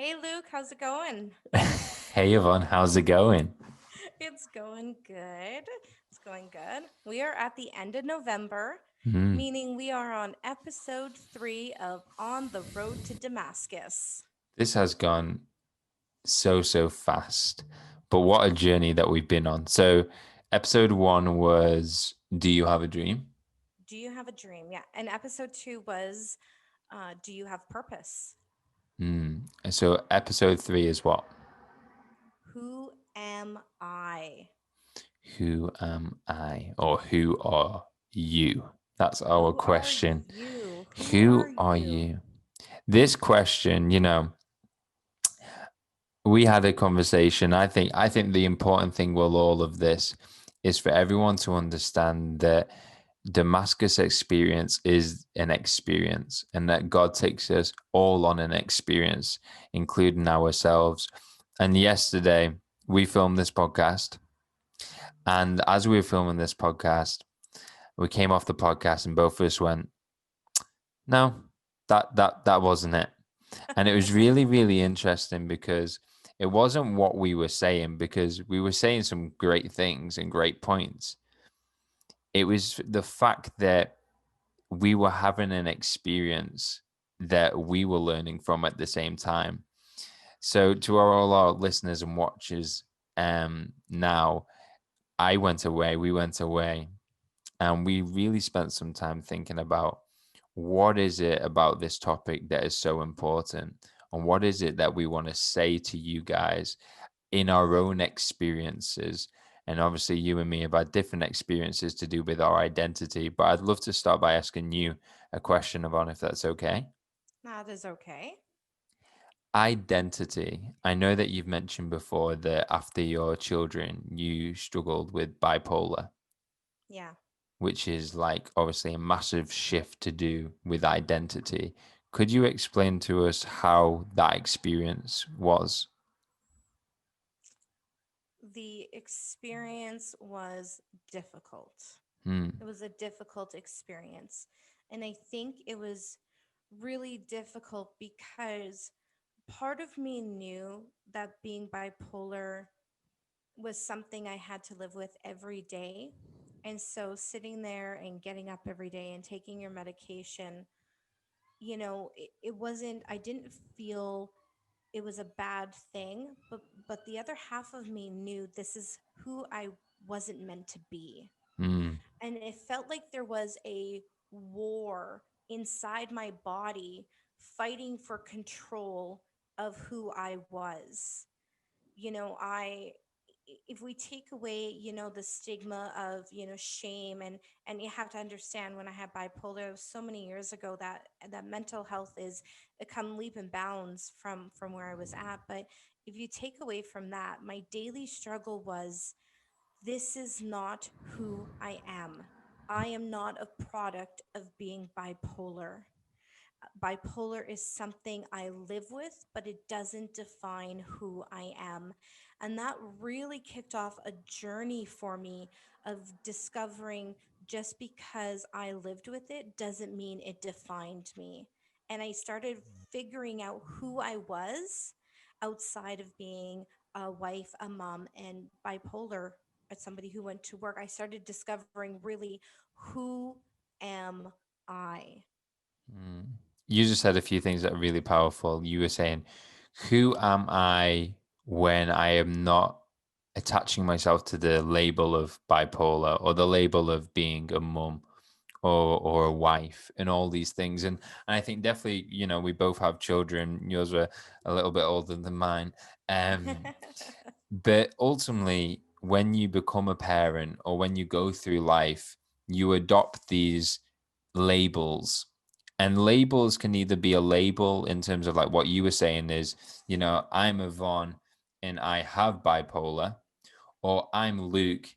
Hey Luke, how's it going? Hey Yvonne, how's it going? It's going good. It's going good. We are at the end of November, Mm, meaning we are on episode 3 of On the Road to Damascus. this has gone so fast, but what a journey that we've been on. So, episode one was Do You Have a Dream? Do you have a dream? Yeah. And episode 2 was Do you have purpose? And so, episode three is what? Who am I? Who am I? Or who are you? That's our Who are question. you? Who are Who are you? you? This question, we had a conversation. I think the important thing with all of this is for everyone to understand that Damascus experience is an experience and that God takes us all on an experience, including ourselves. And yesterday we filmed this podcast. And as we were filming this podcast, we came off the podcast and both of us went, no, that wasn't it. And it was really interesting because it wasn't what we were saying, because we were saying some great things and great points. It was the fact that we were having an experience that we were learning from at the same time. So to all our listeners and watchers, now we went away, and we really spent some time thinking about what is it about this topic that is so important, and what is it that we want to say to you guys in our own experiences. And obviously, you and me have had different experiences to do with our identity. But I'd love to start by asking you a question, Yvonne, if that's okay. That is okay. Identity. I know that you've mentioned before that after your children, you struggled with bipolar, Yeah. which is like obviously a massive shift to do with identity. Could you explain to us how that experience was? The experience was difficult. Hmm. It was a difficult experience. And I think it was really difficult because part of me knew that being bipolar was something I had to live with every day. And so sitting there and getting up every day and taking your medication, it wasn't, I didn't feel it was a bad thing, but the other half of me knew this is who I wasn't meant to be. Hmm. And it felt like there was a war inside my body fighting for control of who I was. I if we take away, the stigma of, shame, and you have to understand, when I had bipolar, it was so many years ago that mental health is it come leap and bounds from where I was at. But if you take away from that, my daily struggle was, this is not who I am. I am not a product of being bipolar. Bipolar is something I live with, but it doesn't define who I am. And that really kicked off a journey for me of discovering, just because I lived with it doesn't mean it defined me. And I started figuring out who I was outside of being a wife, a mom, and bipolar, as somebody who went to work. I started discovering, really, who am I? Mm. You just said a few things that are really powerful. You were saying, who am I when I am not attaching myself to the label of bipolar or the label of being a mum or a wife and all these things. And I think definitely, we both have children. Yours were a little bit older than mine. Um, but ultimately, when you become a parent or when you go through life, you adopt these labels. And labels can either be a label in terms of like what you were saying is, I'm Yvonne and I have bipolar, or I'm Luke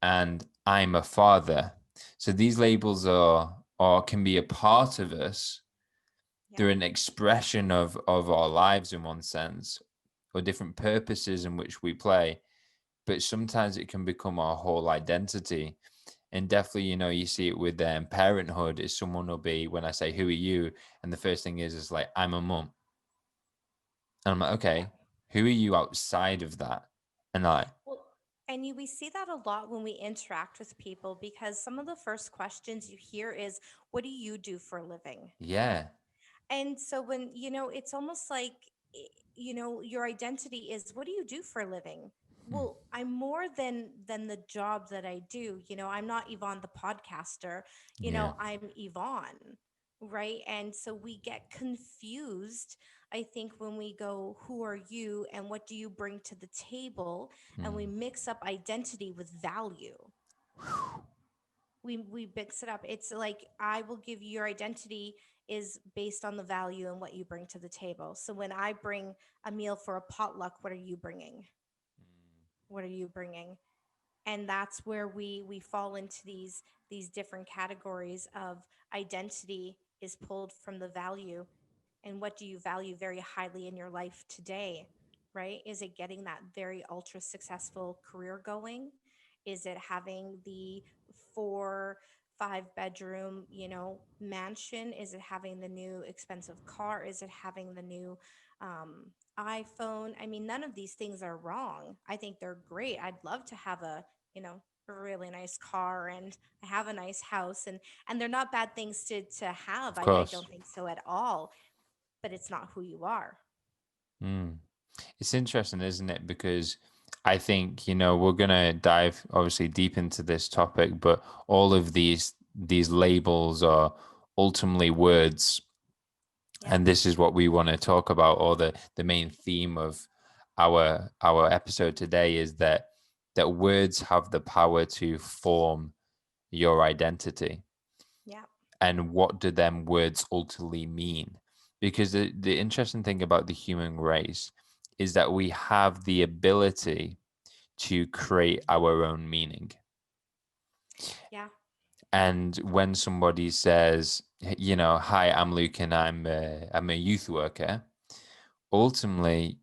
and I'm a father. So these labels are or can be a part of us. Yeah. They're an expression of our lives in one sense, or different purposes in which we play. But sometimes it can become our whole identity. And definitely, you see it with parenthood. Is someone will be, when I say, "Who are you?" and the first thing is like, "I'm a mum." And I'm like, Yeah. okay, who are you outside of that? And like, Well, and we see that a lot when we interact with people because some of the first questions you hear is, "What do you do for a living?" yeah, And so when, it's almost like, your identity is, what do you do for a living? hmm, Well, I'm more than the job that I do. I'm not Yvonne the podcaster. yeah, I'm Yvonne, right? And so we get confused, I think, when we go, who are you and what do you bring to the table? And we hmm, mix up identity with value. We mix it up. It's like, I will give you, your identity is based on the value and what you bring to the table. So when I bring a meal for a potluck, what are you bringing? What are you bringing? And that's where we fall into these different categories of identity is pulled from the value. And what do you value very highly in your life today? Right? Is it getting that very ultra successful career going? Is it having the 4 5 bedroom, mansion? Is it having the new expensive car? Is it having the new iPhone? I mean, none of these things are wrong. I think they're great. I'd love to have a really nice car, and I have a nice house, and they're not bad things to have. of I course. don't think so at all, but it's not who you are. Mm. It's interesting, isn't it? Because I think, we're gonna dive obviously deep into this topic, but all of these labels are ultimately words, Yeah. and this is what we want to talk about, or the main theme of our episode today is that words have the power to form your identity. Yeah. And what do them words ultimately mean? Because the interesting thing about the human race is that we have the ability to create our own meaning. Yeah. And when somebody says, hi, I'm Luke and I'm a youth worker, ultimately,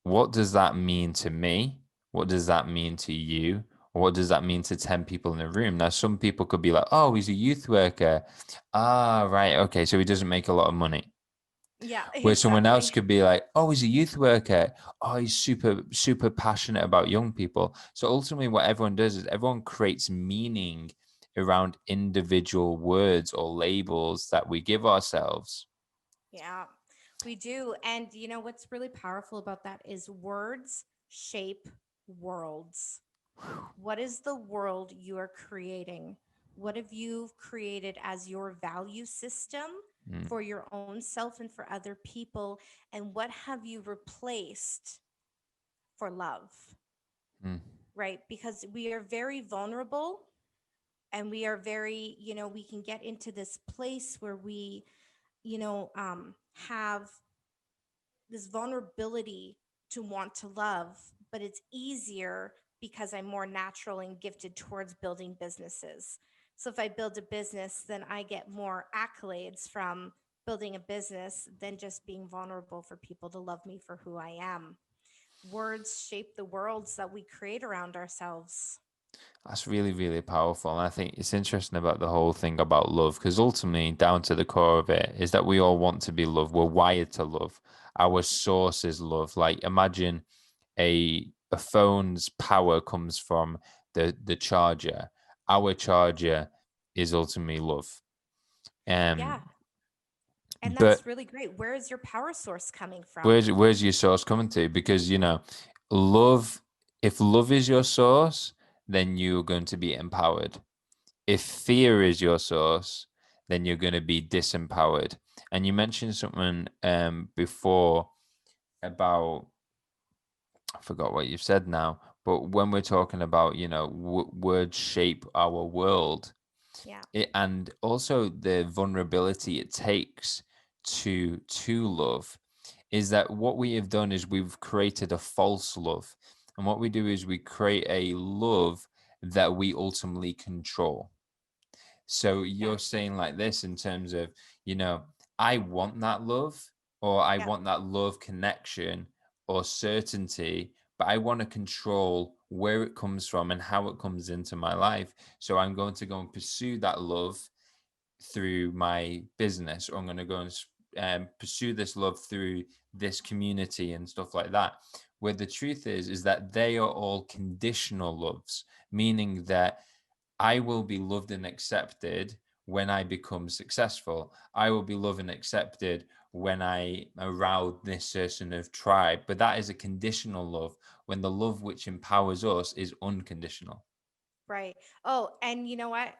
what does that mean to me? What does that mean to you? What does that mean to 10 people in a room? Now, some people could be like, oh, he's a youth worker. Ah, right. Okay. So he doesn't make a lot of money. Yeah. Where someone else Exactly. could be like, oh, he's a youth worker. Oh, he's super, super passionate about young people. So ultimately, what everyone does is everyone creates meaning around individual words or labels that we give ourselves. Yeah, we do. And what's really powerful about that is words shape worlds. What is the world you are creating? What have you created as your value system Mm, for your own self and for other people? And what have you replaced for love? mm, Right? Because we are very vulnerable, and we are very, we can get into this place where we, have this vulnerability to want to love, but it's easier because I'm more natural and gifted towards building businesses. So if I build a business, then I get more accolades from building a business than just being vulnerable for people to love me for who I am. Words shape the worlds that we create around ourselves. That's really, really powerful. And I think it's interesting about the whole thing about love, because ultimately, down to the core of it, is that we all want to be loved. We're wired to love. Our source is love. Like imagine a phone's power comes from the charger. Our charger is ultimately love. Yeah. Um, And but that's really great. Where is your power source coming from? where's your source coming to? Because love. If love is your source, then you're going to be empowered. If fear is your source, then you're going to be disempowered. And you mentioned something before about, I forgot what you've said now, but when we're talking about, words shape our world, Yeah. and also the vulnerability it takes to love, is that what we have done is we've created a false love. And what we do is we create a love that we ultimately control. So Yeah. you're saying like this in terms of, you know, I want that love, or I Yeah. want that love connection or certainty, but I want to control where it comes from and how it comes into my life. So I'm going to go and pursue that love through my business, or I'm going to go and pursue this love through this community and stuff like that. Where the truth is that they are all conditional loves, meaning that I will be loved and accepted when I become successful. I will be loved and accepted when I arouse this certain of tribe. But that is a conditional love, when the love which empowers us is unconditional. Right. Oh, and you know what?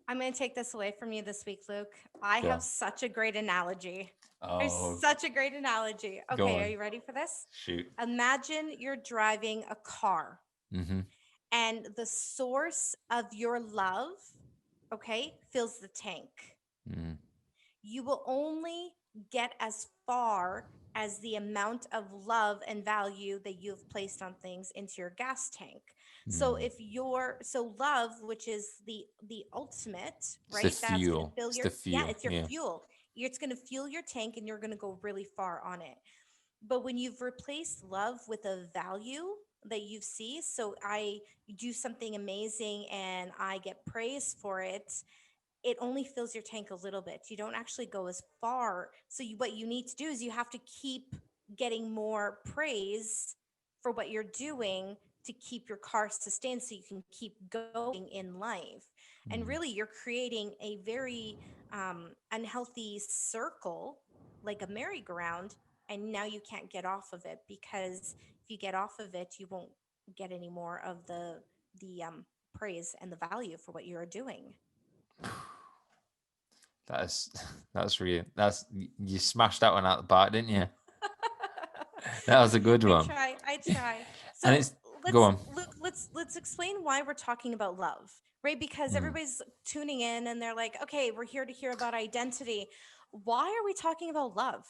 I'm going to take this away from you this week, Luke. I Go have on. such a great analogy. I have Oh, such a great analogy. go Okay, are on. you ready for this? Shoot. Imagine you're driving a car Mm-hmm. and the source of your love, okay, fills the tank. Mm, You will only get as far as the amount of love and value that you've placed on things into your gas tank. So mm. if you're so love, which is the ultimate, It's the right? That's going to fuel. fill It's your, the yeah, fuel. it's your Yeah. fuel. It's going to fuel your tank and you're going to go really far on it. But when you've replaced love with a value that you see, so I do something amazing and I get praise for it, it only fills your tank a little bit. You don't actually go as far. So what you need to do is you have to keep getting more praise for what you're doing to keep your car sustained so you can keep going in life. And Mm. really, you're creating a very unhealthy circle, like a merry-go-round, and now you can't get off of it, because if you get off of it, you won't get any more of the praise and the value for what you're doing. That's that's really that's you smashed that one out the park, didn't you? That was a good I one. try. I try. And So it's go let's on. Luke, let's explain why we're talking about love, right? Because Mm. everybody's tuning in and they're like, okay, we're here to hear about identity. Why are we talking about love?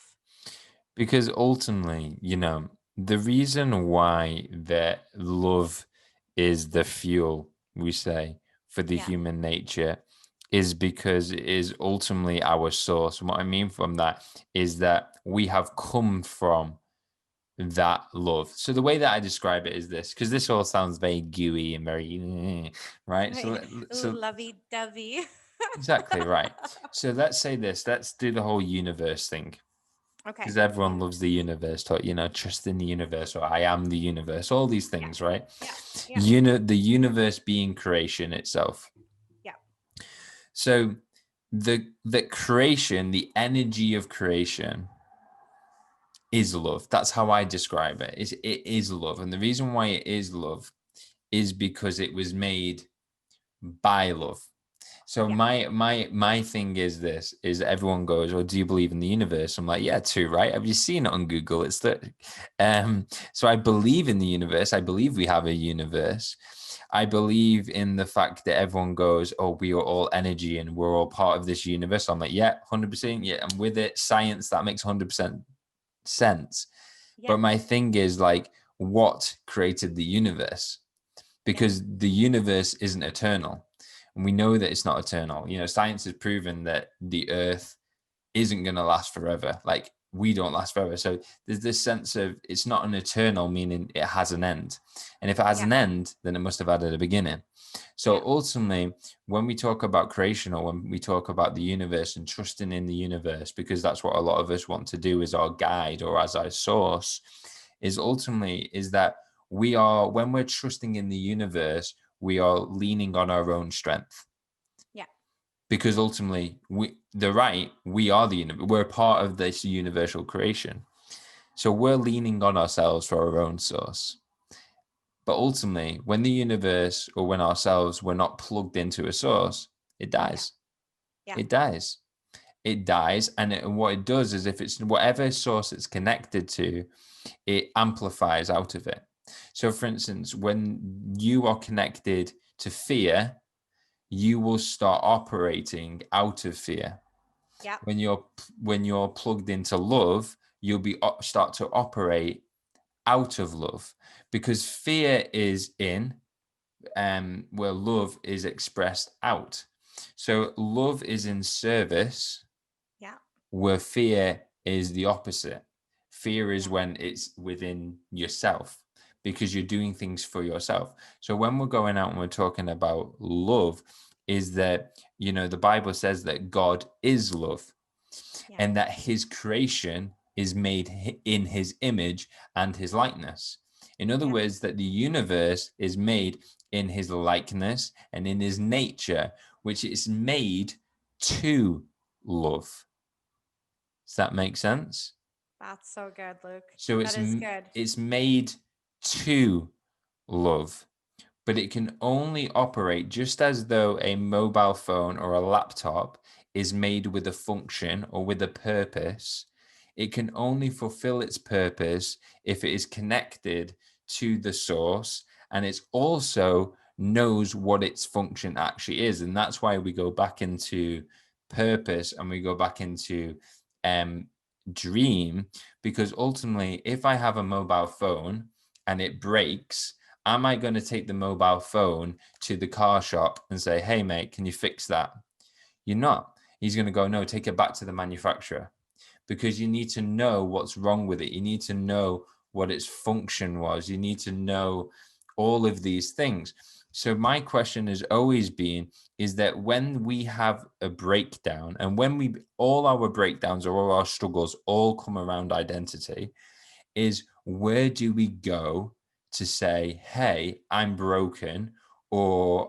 Because ultimately, the reason why that love is the fuel, we say, for the Yeah. human nature is because it is ultimately our source. And what I mean from that is that we have come from that love. So the way that I describe it is this, because this all sounds very gooey and very right. So Right. Ooh, lovey-dovey. exactly right. So let's say this. Let's do the whole universe thing, Okay. because everyone loves the Universe. universe. Trust in the universe, or I am the universe. All these Yeah. things, right? Yeah. Yeah. The universe being creation itself. Yeah. So the creation, the energy of creation is love. That's how I describe it. It is love. And the reason why it is love is because it was made by love. So Yeah. my thing is this: is everyone goes, "Oh, do you believe in the universe?" I'm like, "Yeah, too, right? Have you seen it on Google? It's the so I believe in the universe. I believe we have a universe. I believe in the fact that everyone goes, "Oh, we are all energy and we're all part of this universe." I'm like, "Yeah, 100%. Yeah, I'm with it. Science, that makes 100% sense." Yeah. But my thing is like, what created the universe? Yeah. Because the universe isn't eternal. And we know that it's not eternal. Science has proven that the earth isn't going to last forever. Like, we don't last forever. So there's this sense of it's not an eternal, meaning it has an end. And if it has Yeah. an end, then it must have had a beginning. So Yeah. ultimately, when we talk about creation, or when we talk about the universe and trusting in the universe, because that's what a lot of us want to do as our guide or as our source, is that we are, when we're trusting in the universe, we are leaning on our own strength, Yeah. because ultimately we are the universe. We're part of this universal creation. So we're leaning on ourselves for our own source. But ultimately, when the universe or when ourselves we're not plugged into a source, it Yeah. dies. Yeah. It dies. It dies. And what it does is, if it's whatever source it's connected to, it amplifies out of it. So, for instance, when you are connected to fear, you will start operating out of fear. Yeah. When you're plugged into love, you'll be start to operate out of love, because fear is in, where love is expressed out. So love is in service, Yeah. where fear is the opposite. Fear is Yeah. when it's within yourself, because you're doing things for yourself. So when we're going out and we're talking about love, is that, the Bible says that God is love. Yeah. and that his creation is made in his image and his likeness. In other Yeah. words, that the universe is made in his likeness and in his nature, which is made to love. Does that make sense? That's so good, Luke. So That is good. it's made to love, but it can only operate just as though a mobile phone or a laptop is made with a function or with a purpose. It can only fulfill its purpose if it is connected to the source and it also knows what its function actually is. And that's why we go back into purpose and we go back into um, dream, because ultimately, if I have a mobile phone and it breaks, am I going to take the mobile phone to the car shop and say, hey, mate, can you fix that? You're not. He's going to go, no, take it back to the manufacturer, because you need to know what's wrong with it. You need to know what its function was. You need to know all of these things. So my question has always been, is that when we have a breakdown and when we, all our breakdowns or all our struggles all come around identity, is where do we go to say, hey, I'm broken, or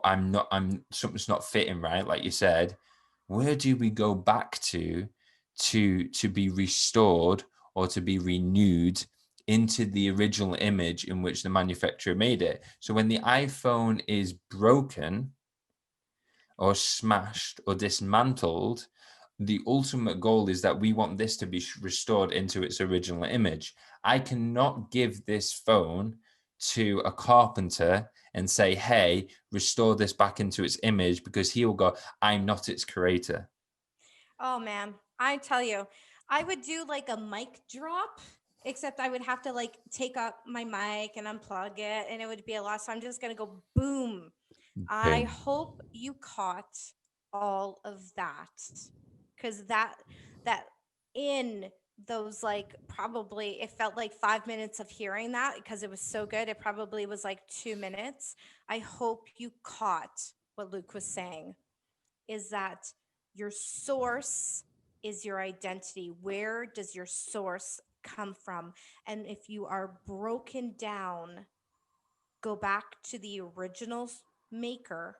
something's not fitting right, like you said. Where do we go back to be restored or to be renewed into the original image in which the manufacturer made it? So when the iPhone is broken or smashed or dismantled, the ultimate goal is that we want this to be restored into its original image. I cannot give this phone to a carpenter and say, hey, restore this back into its image, because he will go, I'm not its creator. Oh man, I tell you, I would do like a mic drop, except I would have to like take up my mic and unplug it, and it would be a lot. So I'm just gonna go boom. I Boom. hope you caught all of that, because that in those, like, probably it felt like 5 minutes of hearing that because it was so good. It probably was like 2 minutes. I hope you caught what Luke was saying, is that your source is your identity. Where does your source come from? And if you are broken down, go back to the original maker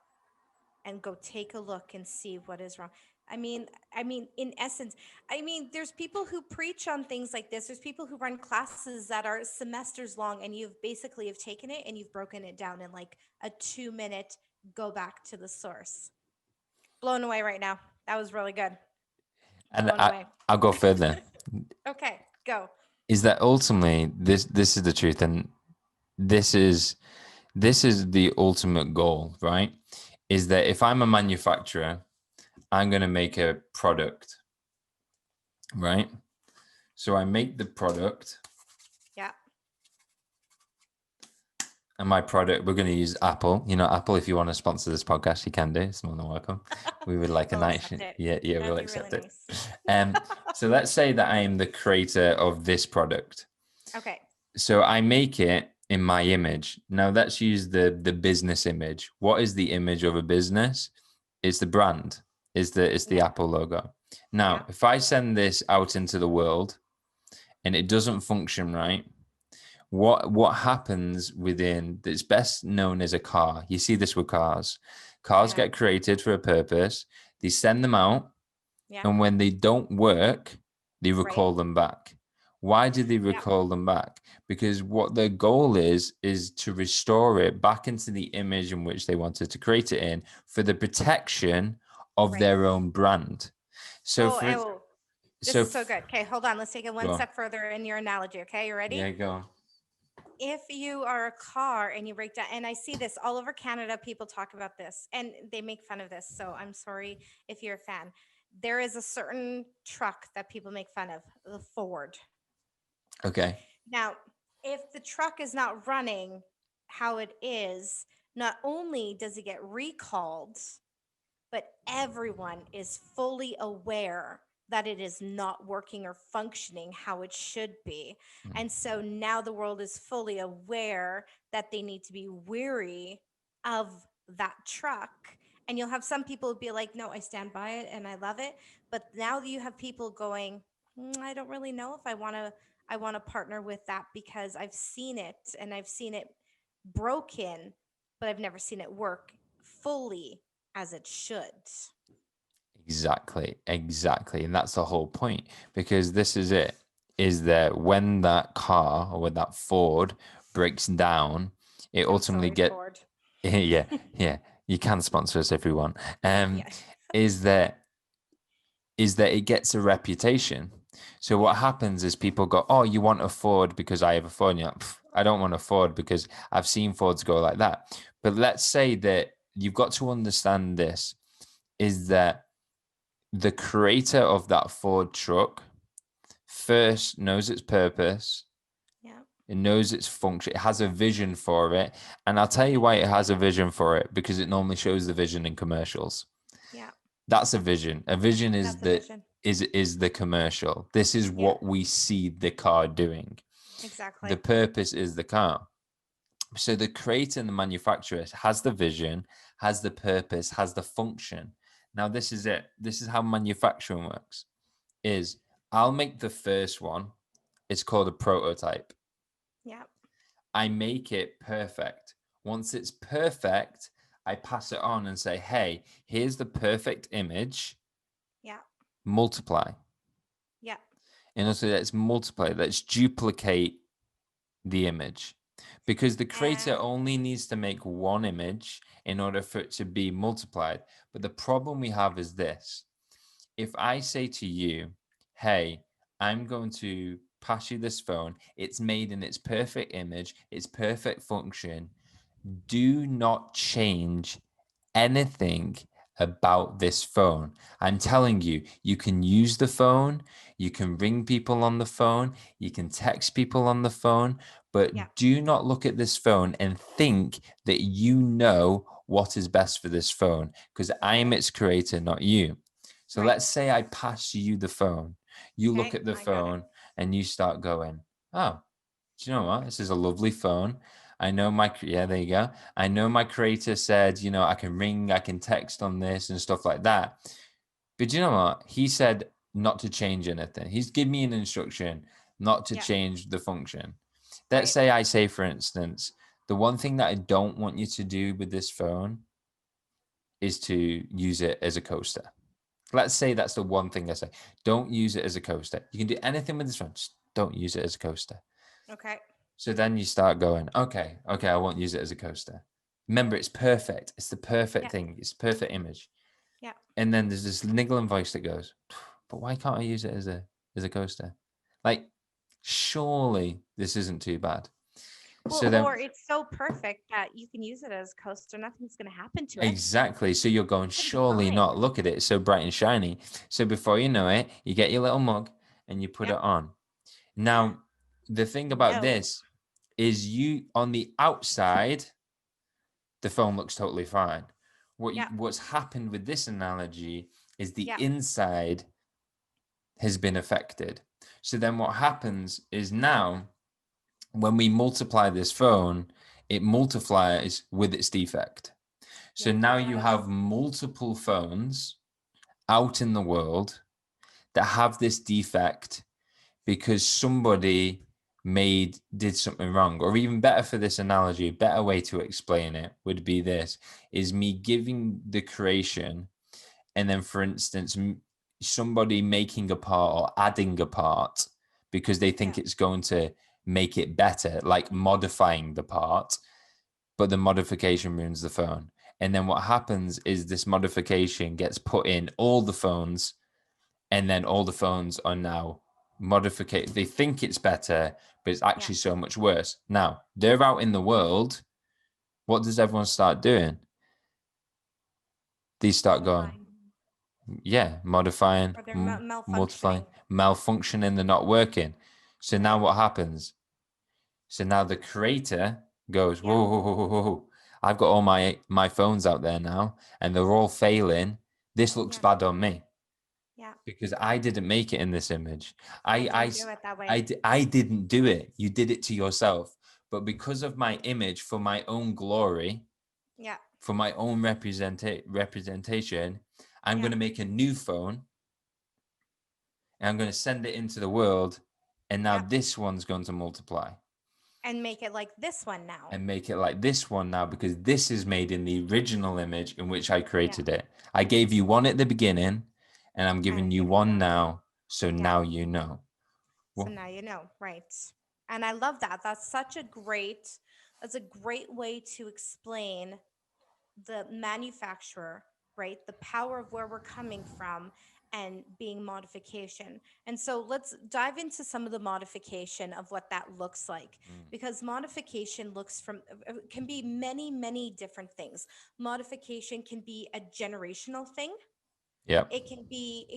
and go take a look and see what is wrong. I mean, in essence, there's people who preach on things like this. There's people who run classes that are semesters long, and you've basically have taken it and you've broken it down in like a 2 minute go back to the source. Blown away right now. That was really good. And Blown away. I'll go further. Okay, go. Is that ultimately this is the truth, and this is the ultimate goal, right? Is that if I'm a manufacturer, I'm going to make a product, right? So I make the product, Yeah. and my product, we're going to use Apple. You know, Apple, if you want to sponsor this podcast, you can do. It's more than welcome. We would like a They'll nice, accept it. yeah, That'd we'll be really accept it. nice. So let's say that I am the creator of this product. Okay. So I make it in my image. Now let's use the business image. What is the image of a business? It's the brand. It's the Yeah. Apple logo. Now, Yeah. if I send this out into the world and it doesn't function right, what happens within, it's best known as a car. You see this with cars. Cars Yeah. get created for a purpose. They send them out, Yeah. and when they don't work, they Right. recall them back. Why do they Yeah. recall them back? Because what their goal is to restore it back into the image in which they wanted to create it in, for the protection of Right. their own brand. So Oh, for oh, this so is so good. Okay, hold on. Let's take it go one on. step further in your analogy. Okay, you ready? Yeah, go on. If you are a car and you break down, and I see this all over Canada, people talk about this and they make fun of this. So I'm sorry if you're a fan. There is a certain truck that people make fun of, the Ford. Okay. Now, if the truck is not running how it is, not only does it get recalled, but everyone is fully aware that it is not working or functioning how it should be. And so now the world is fully aware that they need to be weary of that truck. And you'll have some people be like, no, I stand by it and I love it. But now you have people going, I don't really know if I want to partner with that because I've seen it and I've seen it broken, but I've never seen it work fully as it should. Exactly. And that's the whole point, because this is it, is that when that car or when that Ford breaks down, it I'm ultimately sorry, get Ford. yeah, yeah, you can sponsor us if you want. Yeah. Is that it gets a reputation. So what Yeah. happens is people go, oh, you want a Ford because I have a Ford. And you're like, I don't want a Ford because I've seen Fords go like that. But let's say that you've got to understand this, is that the creator of that Ford truck first knows its purpose, Yeah. it knows its function, it has a vision for it. And I'll tell you why it has a vision for it, because it normally shows the vision in commercials. Yeah. That's a vision. A vision is That's a the vision. is the commercial. This is Yeah. what we see the car doing. The Exactly. purpose is the car. So the creator and the manufacturer has the vision, has the purpose, has the function. Now this is it. This is how manufacturing works. Is I'll make the first one. It's called a prototype. Yeah. I make it perfect. Once it's perfect, I pass it on and say, hey, here's the perfect image, Yeah. multiply. Yeah. And also let's multiply, let's duplicate the image. Because the creator And only needs to make one image in order for it to be multiplied. But the problem we have is this. If I say to you, hey, I'm going to pass you this phone, it's made in its perfect image, its perfect function, do not change anything about this phone. I'm telling you, you can use the phone, you can ring people on the phone, you can text people on the phone, yeah. but do not look at this phone and think that you know what is best for this phone, because I am Right. its creator, not you. So Right. let's say I pass you the phone, you look Okay. at the I got it. phone and you start going, oh, do you know what? This is a lovely phone. I know my, yeah, there you go. I know my creator said, I can ring, I can text on this and stuff like that. But do you know what? He said not to change anything. He's given me an instruction not to Yeah. change the function. Let's Right. say I say, for instance, the one thing that I don't want you to do with this phone is to use it as a coaster. Let's say that's the one thing I say. Don't use it as a coaster. You can do anything with this phone, just don't use it as a coaster. Okay. So then you start going, okay, I won't use it as a coaster. Remember, it's perfect. It's the perfect Yeah. thing. It's the perfect image. Yeah. And then there's this niggling voice that goes, but why can't I use it as a coaster? Like, surely this isn't too bad. Well, So then or it's so perfect that you can use it as coaster. Nothing's going to happen to it. exactly. So you're going, It's going to be surely fine. not. Look at it. It's so bright and shiny. So before you know it, you get your little mug and you put Yep. it on. Now, the thing about No. this is you on the outside, the phone looks totally fine. Yep. What's happened with this analogy is the Yep. inside has been affected. So then what happens is now when we multiply this phone, it multiplies with its defect. So Yes, now it you does. have multiple phones out in the world that have this defect because somebody did something wrong. Or even better, for this analogy, a better way to explain it would be this: is me giving the creation, and then for instance somebody making a part or adding a part because they Yeah. think it's going to make it better, like modifying the part, but the modification ruins the phone. And then what happens is this modification gets put in all the phones, and then all the phones are now modified. They think it's better, but it's Yeah. actually so much worse. Now they're out in the world. What does everyone start doing? They start going, Modifying. yeah, modifying, Or they're multiplying, malfunctioning. malfunctioning, they're not working. So now Right. what happens? So now the creator goes, Yep. whoa, whoa, whoa, whoa, whoa. I've got all my phones out there now, and they're all failing. This looks Yeah. bad on me Yeah. because I didn't make it in this image. I didn't do it that way. I didn't do it. You did it to yourself. But because of my image for my own glory, Yeah. for my own representation, I'm Yeah. going to make a new phone and I'm going to send it into the world. And now Yeah. this one's going to multiply And make it like this one now. and make it like this one now because this is made in the original image in which I Yeah. created it. I gave you one at the beginning and I'm And giving I'm you giving you one one now. now. So Yeah. now you know. So Well, now you know, right? And I love that. That's a great way to explain the manufacturer, right? The power of where we're coming from and being modification. And so let's dive into some of the modification of what that looks like, mm, because modification looks from can be many, many different things. Modification can be a generational thing. yep. It can be,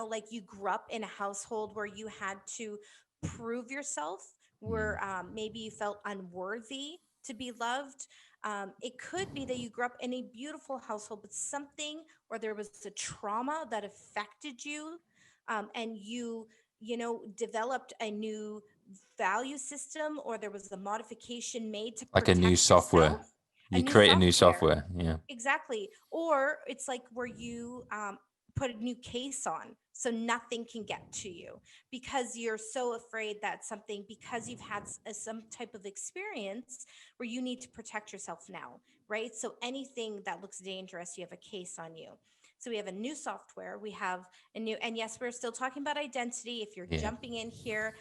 like you grew up in a household where you had to prove yourself, Mm, where maybe you felt unworthy to be loved. It could be that you grew up in a beautiful household, but something, or there was a trauma that affected you, and you developed a new value system, or there was a modification made to like a new protect software. yourself, a You new create a new software. software. Yeah. Exactly. Or it's like where you put a new case on so nothing can get to you, because you're so afraid that something, because you've had some type of experience where you need to protect yourself now, right? So anything that looks dangerous, you have a case on you. So we have a new software, we have a new, and yes, we're still talking about identity. If you're Yeah. jumping in here,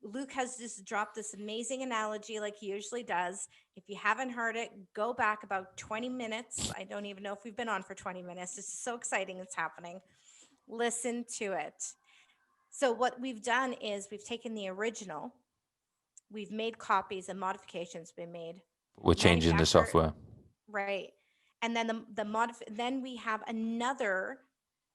Luke has just dropped this amazing analogy like he usually does. If you haven't heard it, go back about 20 minutes. I don't even know if we've been on for 20 minutes. It's so exciting, it's happening. Listen to it. So, what we've done is we've taken the original, we've made copies and modifications been made, We're changing the manufacturer, software. right? And then then we have another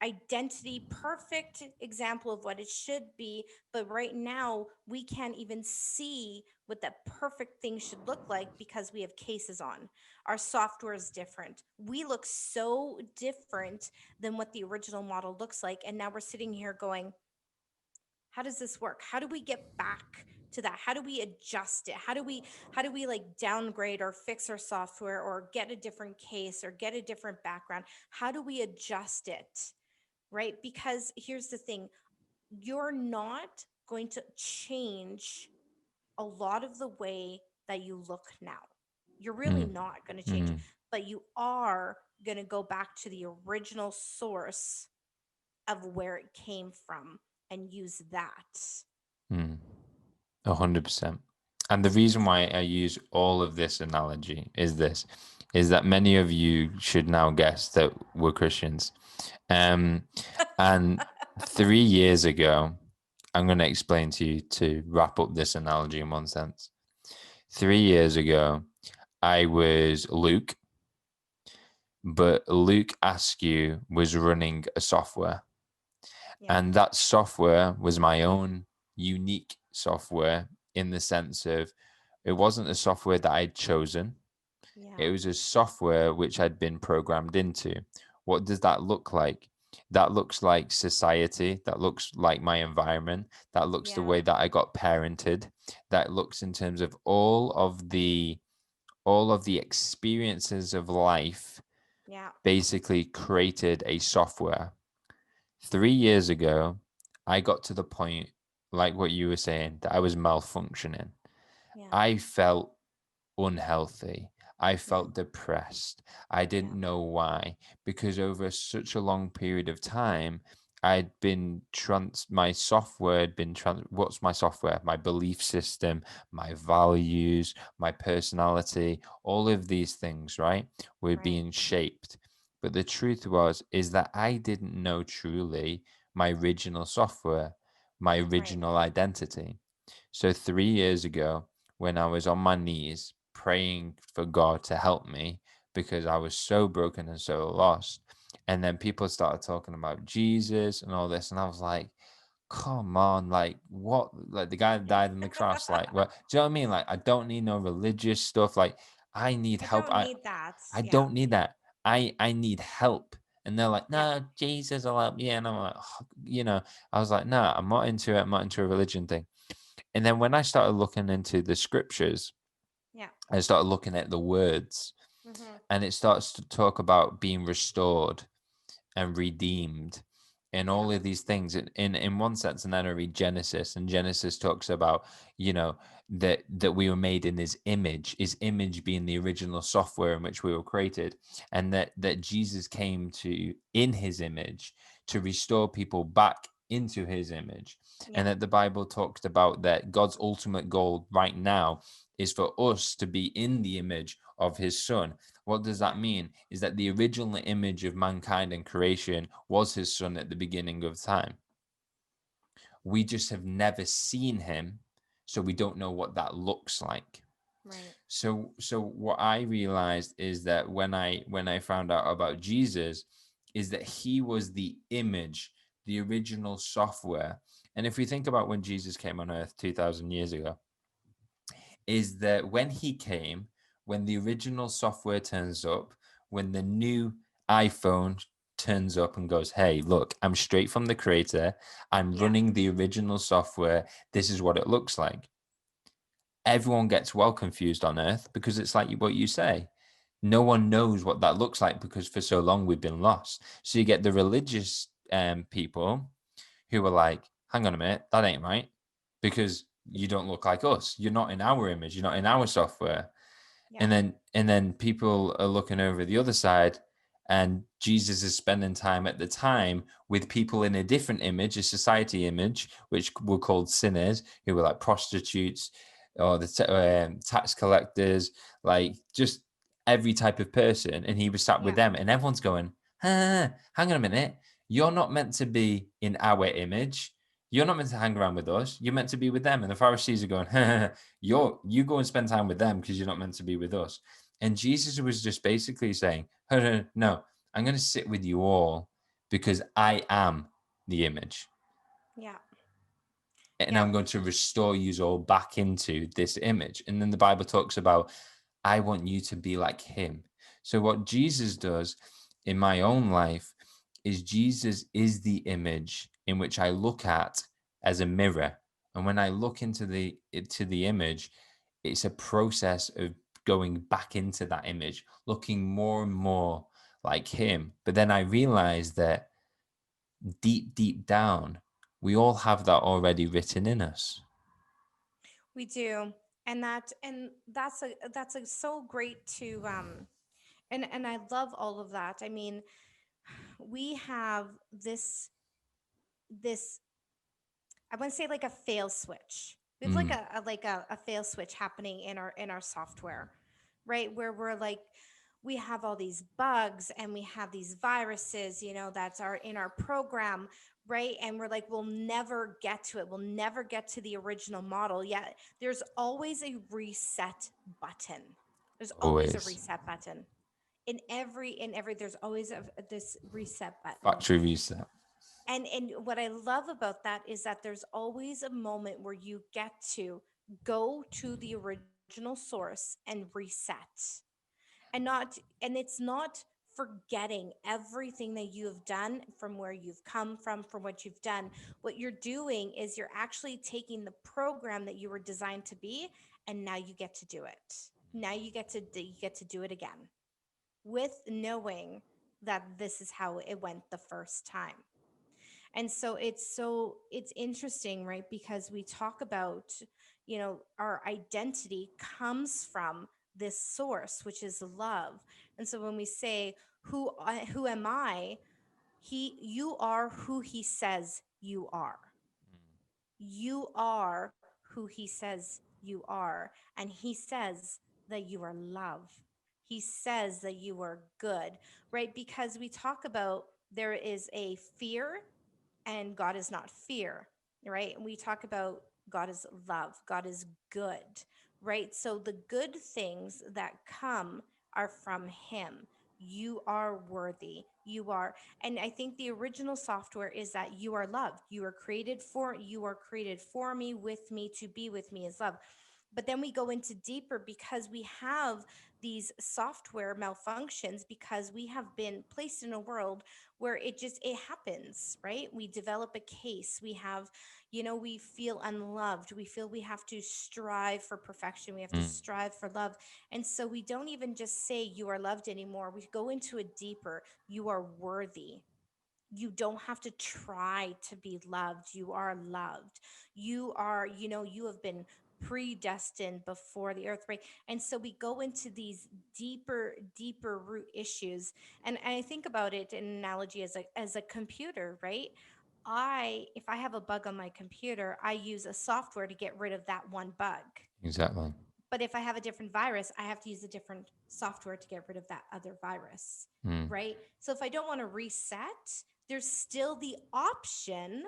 identity perfect example of what it should be, but right now we can't even see what that perfect thing should look like because we have cases on. Our software is different, we look so different than what the original model looks like, and now we're sitting here going, how does this work? How do we get back to that? How do we adjust it? How do we like downgrade or fix our software or get a different case or get a different background? How do we adjust it? Right? Because here's the thing, you're not going to change a lot of the way that you look now. You're really Mm, not going to change it, mm, but you are going to go back to the original source of where it came from and use that. mm. 100%. And the reason why I use all of this analogy is that many of you should now guess that we're Christians. Um, and 3 years ago, I'm going to explain to you to wrap up this analogy in one sense. 3 years ago, I was Luke, but Luke Askew was running a software. Yeah. And that software was my own unique software in the sense of it wasn't a software that I'd chosen. It Yeah. was a software which I'd been programmed into. What does that look like? That looks like society. That looks like my environment. That looks the Yeah. way that I got parented. That looks in terms of all of the experiences of life Yeah. basically created a software. 3 years ago, I got to the point, like what you were saying, that I was malfunctioning. Yeah. I felt unhealthy. I Yeah. felt depressed. I Yeah. didn't know why, because over such a long period of time, I'd been my software had been what's my software? My belief system, my values, my personality, all of these things, right, were Right. being shaped. But the truth is that I didn't know truly my original software, my Right. original identity. So 3 years ago, when I was on my knees praying for God to help me because I was so broken and so lost. And then people started talking about Jesus and all this. And I was like, come on, like what? Like the guy that Yeah. died on the cross, like, well, do you know what I mean? Like, I don't need no religious stuff. Like, I need You help. don't need that. I Yeah. don't need that. I need help. And they're like, Yeah. no, Jesus will help you. And I'm like, I was like, no, I'm not into it. I'm not into a religion thing. And then when I started looking into the scriptures, Yeah. I started looking at the words. Mm-hmm. And it starts to talk about being restored and redeemed and Yeah. all of these things in one sense. And then I read Genesis, and Genesis talks about, you know, that we were made in his image being the original software in which we were created, and that Jesus came to in his image to restore people back into his image. And Yeah. that the Bible talks about that God's ultimate goal right now is for us to be in the image of his son. What does Yeah. that mean? Is that the original image of mankind and creation was his son at the beginning of time. We just have never seen him, so we don't know what that looks like. Right. So what I realized is that when I found out about Jesus, is that he was the image, the original software. And if we think about when Jesus came on earth 2000 years ago, is that when he came, when the original software turns up, when the new iPhone turns up and goes, hey, look, I'm straight from the creator, I'm Yeah. running the original software, this is what it looks like. Everyone gets well confused on earth because it's like what you say. No one knows what that looks like because for so long we've been lost. So you get the religious people who are like, hang on a minute, that ain't right because you don't look like us. You're not in our image. You're not in our software. Yeah. And then people are looking over the other side, and Jesus is spending time at the time with people in a different image, a society image, which were called sinners, who were like prostitutes or the tax collectors, like just every type of person. And he was sat with Yeah. them, and everyone's going, hang on a minute, you're not meant to be in our image. You're not meant to hang around with us. You're meant to be with them. And the Pharisees are going, you go and spend time with them because you're not meant to be with us. And Jesus was just basically saying, no, I'm going to sit with you all because I am the image. Yeah. And Yeah. I'm going to restore you all back into this image. And then the Bible talks about, I want you to be like him. So what Jesus does in my own life is Jesus is the image in which I look at as a mirror. And when I look into the image, it's a process of going back into that image, looking more and more like him. But then I realized that deep, deep down, we all have that already written in us. We do. And that's a so great to and I love all of that. I mean, we have this I want to say like a fail switch. We have like Mm, a fail switch happening in our software, right? Where we're like we have all these bugs and we have these viruses, that are in our program, right? And we're like, we'll never get to it. We'll never get to the original model. Yet there's always a reset button. There's always a always. reset button. There's always this reset button. Factory reset. And what I love about that is that there's always a moment where you get to go to the original source and reset. And it's not forgetting everything that you have done from where you've come from what you've done. What you're doing is you're actually taking the program that you were designed to be, and now you get to do it. Now you get to do it again with knowing that this is how it went the first time. And it's interesting, right? Because we talk about, our identity comes from this source, which is love. And so when we say, who am I? You are who he says you are. You are who he says you are. And he says that you are love. He says that you are good, right? Because we talk about there is a fear and God is not fear, right? And we talk about God is love, God is good, right? So the good things that come are from Him. You are worthy. You are. And I think the original software is that you are loved. You are created for me, with me, to be with me as love. But then we go into deeper because we have these software malfunctions because we have been placed in a world where it happens, right? We develop a case. We have, We feel unloved. We feel we have to strive for perfection. We have to Mm. strive for love. And so we don't even just say you are loved anymore. We go into it deeper. You are worthy. You don't have to try to be loved. You are loved. You are, you have been predestined before the earth, right? And so we go into these deeper root issues. And I think about it in an analogy as a computer, right? If I have a bug on my computer, I use a software to get rid of that one bug. Exactly. But if I have a different virus, I have to use a different software to get rid of that other virus, Mm. right? So if I don't want to reset, there's still the option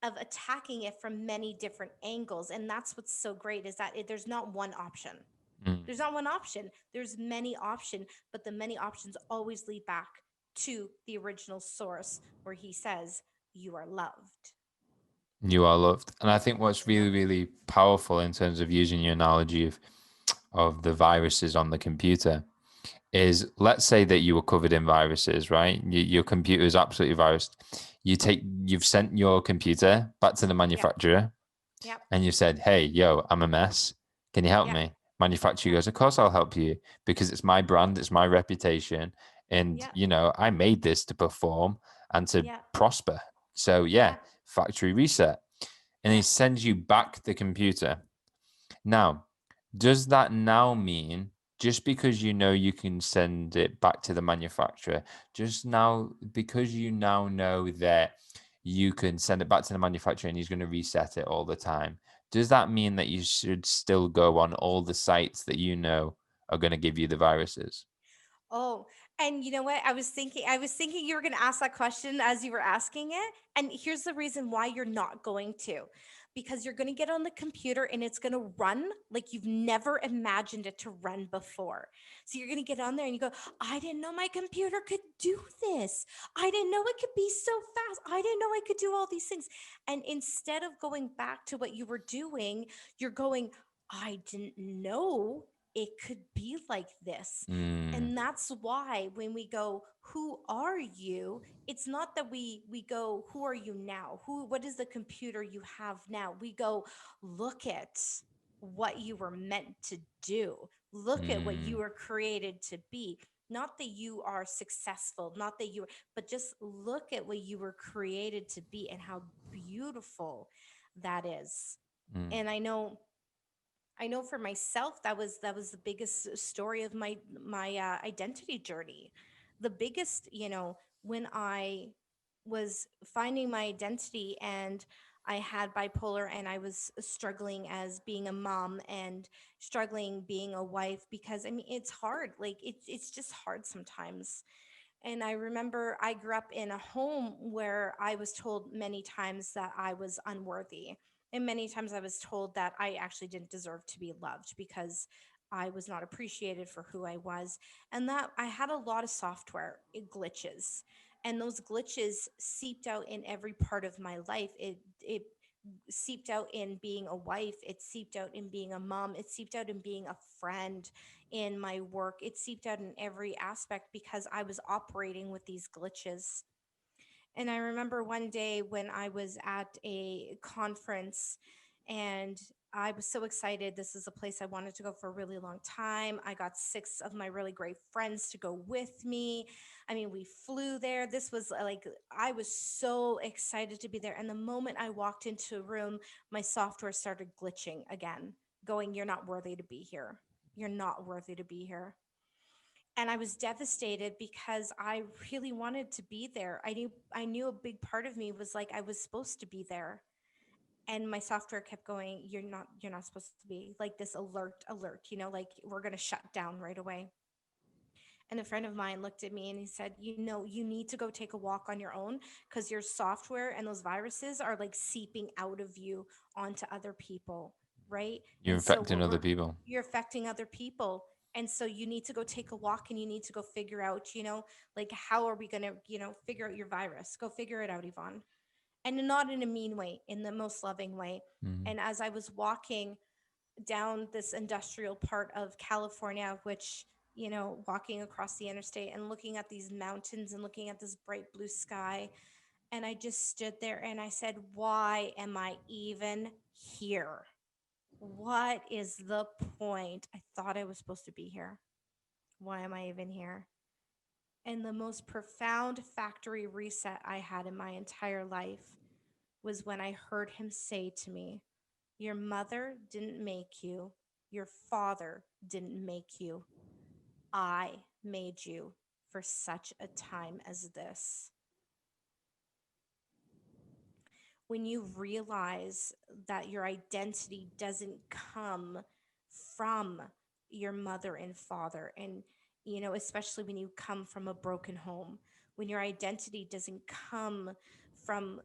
of attacking it from many different angles. And that's what's so great is that there's not one option. Mm. There's not one option. There's many options, but the many options always lead back to the original source where he says, you are loved. You are loved. And I think what's really, really powerful in terms of using your analogy of the viruses on the computer is, let's say that you were covered in viruses, right? Your computer is absolutely virused. You've sent your computer back to the Yep. manufacturer Yep. and you said, hey, yo, I'm a mess. Can you help Yep. me? Manufacturer Yep. goes, of course I'll help you because it's my brand, it's my reputation. And, Yep. I made this to perform and to Yep. prosper. So, yeah, Yep. factory reset. And he Yep. sends you back the computer. Now, does that now mean just because you can send it back to the manufacturer, just now because you now know that you can send it back to the manufacturer and he's going to reset it all the time, does that mean that you should still go on all the sites that are going to give you the viruses? Oh, and you know what? I was thinking you were going to ask that question as you were asking it. And here's the reason why you're not going to. Because you're going to get on the computer and it's going to run like you've never imagined it to run before. So you're going to get on there and you go, I didn't know my computer could do this. I didn't know it could be so fast. I didn't know I could do all these things. And instead of going back to what you were doing, you're going, I didn't know it could be like this. Mm, And that's why when we go, who are you? It's not that we go, who are you now? What is the computer you have now? We go, look at what you were meant to do. Look at what you mm, were created to be. Not that you are successful, not that you, but just look at what you were created to be and how beautiful that is. mm, And I know for myself that was the biggest story of my identity journey. The biggest, when I was finding my identity and I had bipolar and I was struggling as being a mom and struggling being a wife because I mean it's hard. Like it's just hard sometimes. And I remember I grew up in a home where I was told many times that I was unworthy. And many times I was told that I actually didn't deserve to be loved because I was not appreciated for who I was. And that I had a lot of software glitches. And those glitches seeped out in every part of my life. It seeped out in being a wife, it seeped out in being a mom, it seeped out in being a friend, in my work, it seeped out in every aspect because I was operating with these glitches. And I remember one day when I was at a conference and I was so excited. This is a place I wanted to go for a really long time. I got six of my really great friends to go with me. I mean, we flew there. This was like, I was so excited to be there. And the moment I walked into a room, my software started glitching again, going, you're not worthy to be here. You're not worthy to be here. And I was devastated because I really wanted to be there. I knew a big part of me was like I was supposed to be there. And my software kept going, you're not supposed to be, like this alert, like we're going to shut down right away. And a friend of mine looked at me and he said, you need to go take a walk on your own because your software and those viruses are like seeping out of you onto other people, right? you're And so infecting other people. you're affecting other people. And so you need to go take a walk and you need to go figure out, like how are we going to, figure out your virus? Go figure it out, Yvonne. And not in a mean way, in the most loving way. Mm. And as I was walking down this industrial part of California, which, walking across the interstate and looking at these mountains and looking at this bright blue sky, And I just stood there and I said, why am I even here? What is the point? I thought I was supposed to be here. Why am I even here? And the most profound factory reset I had in my entire life was when I heard him say to me, your mother didn't make you, your father didn't make you. I made you for such a time as this. When you realize that your identity doesn't come from your mother and father, and especially when you come from a broken home, when your identity doesn't come from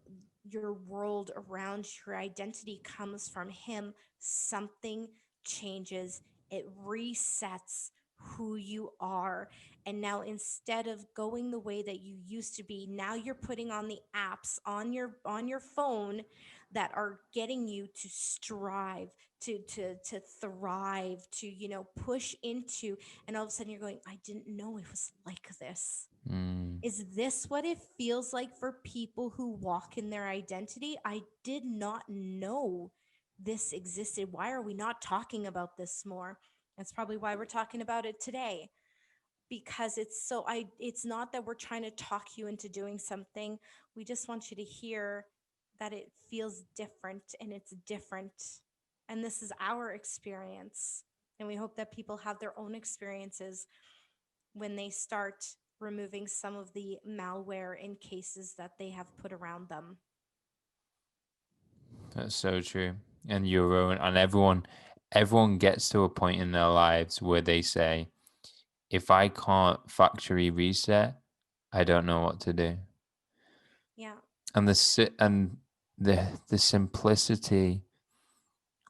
your world around you, your identity comes from him, something changes. It resets who you are. And now, instead of going the way that you used to be, now you're putting on the apps on your phone that are getting you to strive, to thrive, to push into. And all of a sudden you're going, I didn't know it was like this. Mm. Is this what it feels like for people who walk in their identity? I did not know this existed. Why are we not talking about this more? That's probably why we're talking about it today, because it's not that we're trying to talk you into doing something. We just want you to hear that it feels different, and it's different, and this is our experience. And we hope that people have their own experiences when they start removing some of the malware in cases that they have put around them. That's so true. And your own, and everyone gets to a point in their lives where they say, if I can't factory reset, I don't know what to do. Yeah. And the simplicity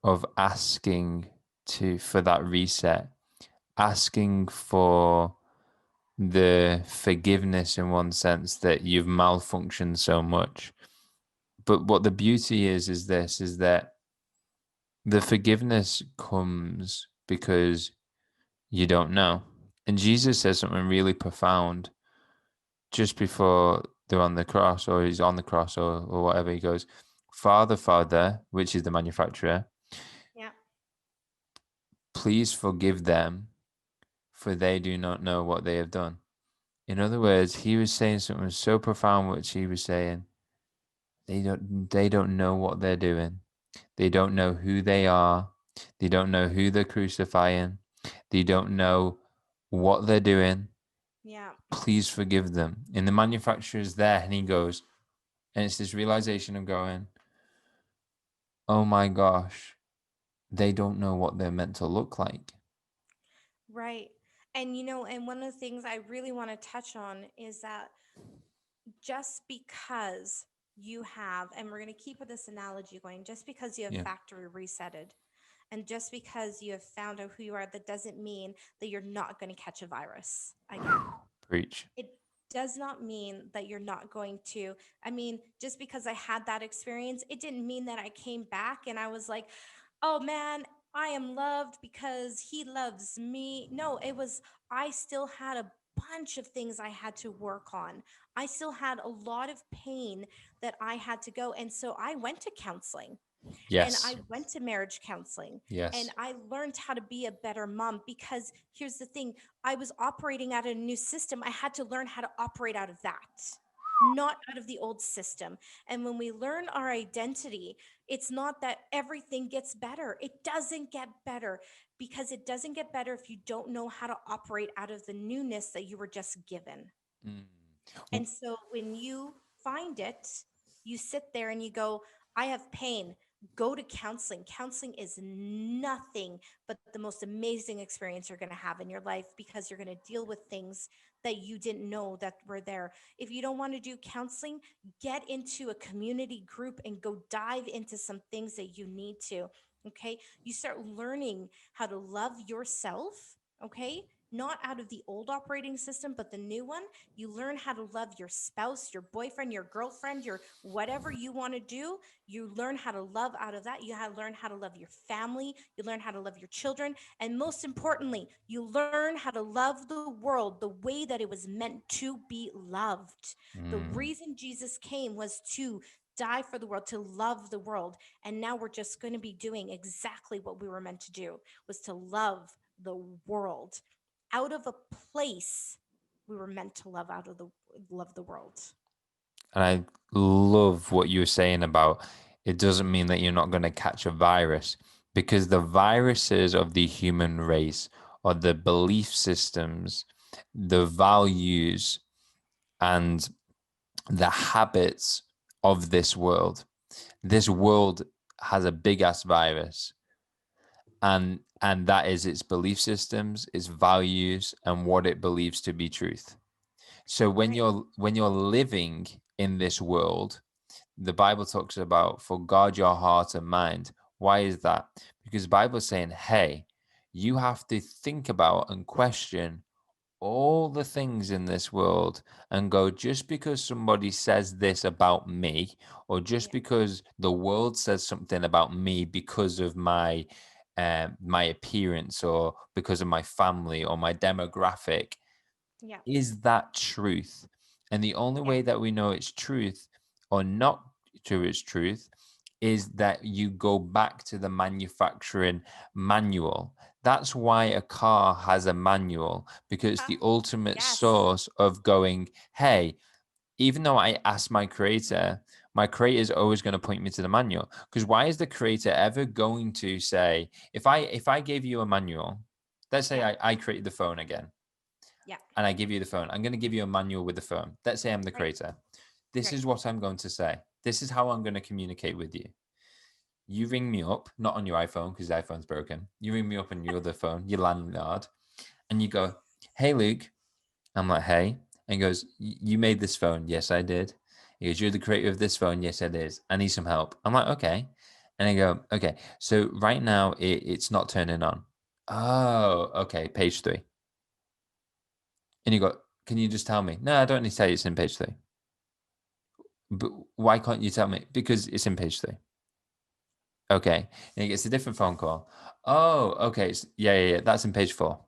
of asking to for that reset, asking for the forgiveness in one sense that you've malfunctioned so much. But what the beauty is this, is that the forgiveness comes because you don't know. And Jesus says something really profound just before they're on the cross, or he's on the cross, or whatever. He goes, Father, Father, which is the manufacturer, Yeah. please forgive them, for they do not know what they have done. In other words, he was saying something so profound, which he was saying, they don't know what they're doing. They don't know who they are. They don't know who they're crucifying. They don't know what they're doing. Yeah. Please forgive them. And the manufacturer's there, and he goes, and it's this realization of going, oh my gosh, they don't know what they're meant to look like. Right. And and one of the things I really want to touch on is that just because you have, and we're going to keep with this analogy going, just because you have Yeah. factory resetted, and just because you have found out who you are, that doesn't mean that you're not going to catch a virus again. Preach. It does not mean that you're not going to. I mean, just because I had that experience, it didn't mean that I came back and I was like, oh man, I am loved because he loves me. No, it was, I still had a bunch of things I had to work on. I still had a lot of pain that I had to go. And so I went to counseling, and I Yes. went to marriage counseling, and Yes. I learned how to be a better mom, because here's the thing, I was operating out of a new system. I had to learn how to operate out of that, not out of the old system. And when we learn our identity, it's not that everything gets better. It doesn't get better, because it doesn't get better if you don't know how to operate out of the newness that you were just given. Mm. And so when you find it, you sit there and you go, I have pain. Go to counseling. Counseling is nothing but the most amazing experience you're going to have in your life, because you're going to deal with things that you didn't know that were there. If you don't want to do counseling, get into a community group and go dive into some things that you need to. Okay. You start learning how to love yourself. Okay. not out of the old operating system, but the new one. You learn how to love your spouse, your boyfriend, your girlfriend, your whatever you want to do. You learn how to love out of that. Learn how to love your family. You learn how to love your children. And most importantly, you learn how to love the world the way that it was meant to be loved. The Mm. reason Jesus came was to die for the world, to love the world. And now we're just going to be doing exactly what we were meant to do, was to love the world out of a place we were meant to love the world. And I love what you were saying about it doesn't mean that you're not going to catch a virus, because the viruses of the human race are the belief systems, the values, and the habits of this world. This world has a big ass virus, and that is its belief systems, its values, and what it believes to be truth. So Right. when you're living in this world, the Bible talks about for guard your heart and mind. Why is that? Because the Bible is saying, hey, you have to think about and question all the things in this world and go, just because somebody says this about me, or just Yeah. because the world says something about me because of my appearance, or because of my family or my demographic, Yeah. is that truth? And the only Yeah. way that we know it's truth or not to its truth is that you go back to the manufacturing manual. That's why a car has a manual, because it's Ah, the ultimate yes. source of going, hey, even though I ask my creator is always going to point me to the manual. Because why is the creator ever going to say, if I gave you a manual, let's say Yeah. I created the phone again, Yeah. and I give you the phone. I'm going to give you a manual with the phone. Let's say I'm the Right. creator. This Right. is what I'm going to say. This is how I'm going to communicate with you. You ring me up, not on your iPhone because the iPhone's broken. You ring me up on your other phone, your landlord, and you go, "Hey, Luke." I'm like, "Hey," and he goes, "You made this phone?" "Yes, I did." He goes, "You're the creator of this phone?" "Yes, it is. I need some help." I'm like, "Okay," and I go, "Okay, so right now it's not turning on." "Oh, okay, page 3." And you go, "Can you just tell me?" "No, I don't need to tell you, it's in page 3." "But why can't you tell me?" "Because it's in page 3." "Okay." And he gets a different phone call. "Oh, okay. Yeah. That's in page 4."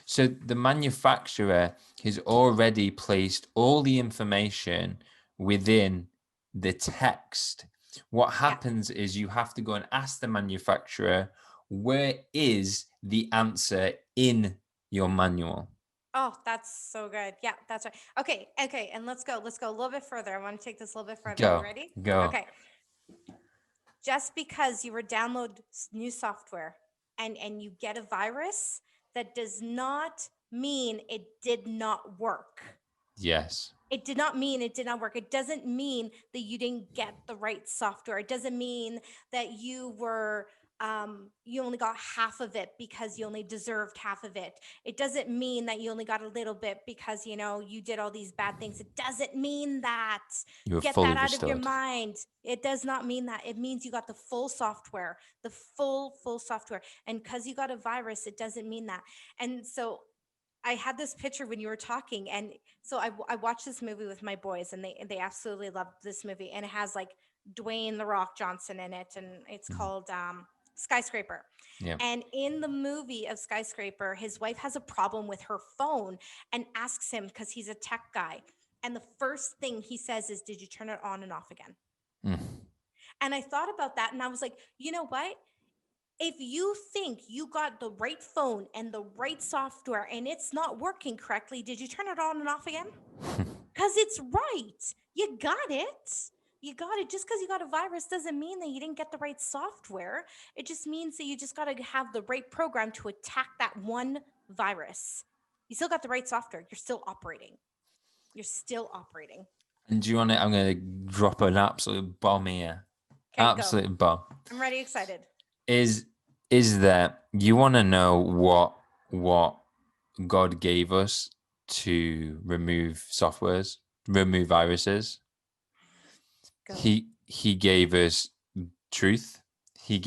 So the manufacturer has already placed all the information within the text. What Yeah. happens is you have to go and ask the manufacturer, where is the answer in your manual? Oh, that's so good. Yeah, that's right. Okay. Okay. And let's go. Let's go a little bit further. I want to take this a little bit further. Are you Go, ready? go. Okay. Just because you were download new software and you get a virus, that does not mean it did not work. Yes. It did not mean it did not work. It doesn't mean that you didn't get the right software. It doesn't mean that you only got half of it because you only deserved half of it. It doesn't mean that you only got a little bit because you did all these bad things. It doesn't mean that. You were Get that fully out of your restored. mind. It does not mean that. It means you got the full software, the full software. And because you got a virus, it doesn't mean that. And so I had this picture when you were talking, and so I watched this movie with my boys, and they absolutely loved this movie, and it has like Dwayne the Rock Johnson in it, and it's Mm. called Skyscraper. Yeah. And in the movie of Skyscraper, his wife has a problem with her phone and asks him because he's a tech guy, and the first thing he says is, "Did you turn it on and off again?" Mm. And I thought about that, and I was like, you know what? If you think you got the right phone and the right software and it's not working correctly, did you turn it on and off again? Because it's right. You got it. You got it. Just because you got a virus doesn't mean that you didn't get the right software. It just means that you just got to have the right program to attack that one virus. You still got the right software. You're still operating. You're still operating. And do you want it? I'm going to drop an absolute bomb here. Okay, go. Absolute bomb. I'm ready, excited. Is is that you want to know what God gave us to remove viruses? Go. He gave us truth. Truth. He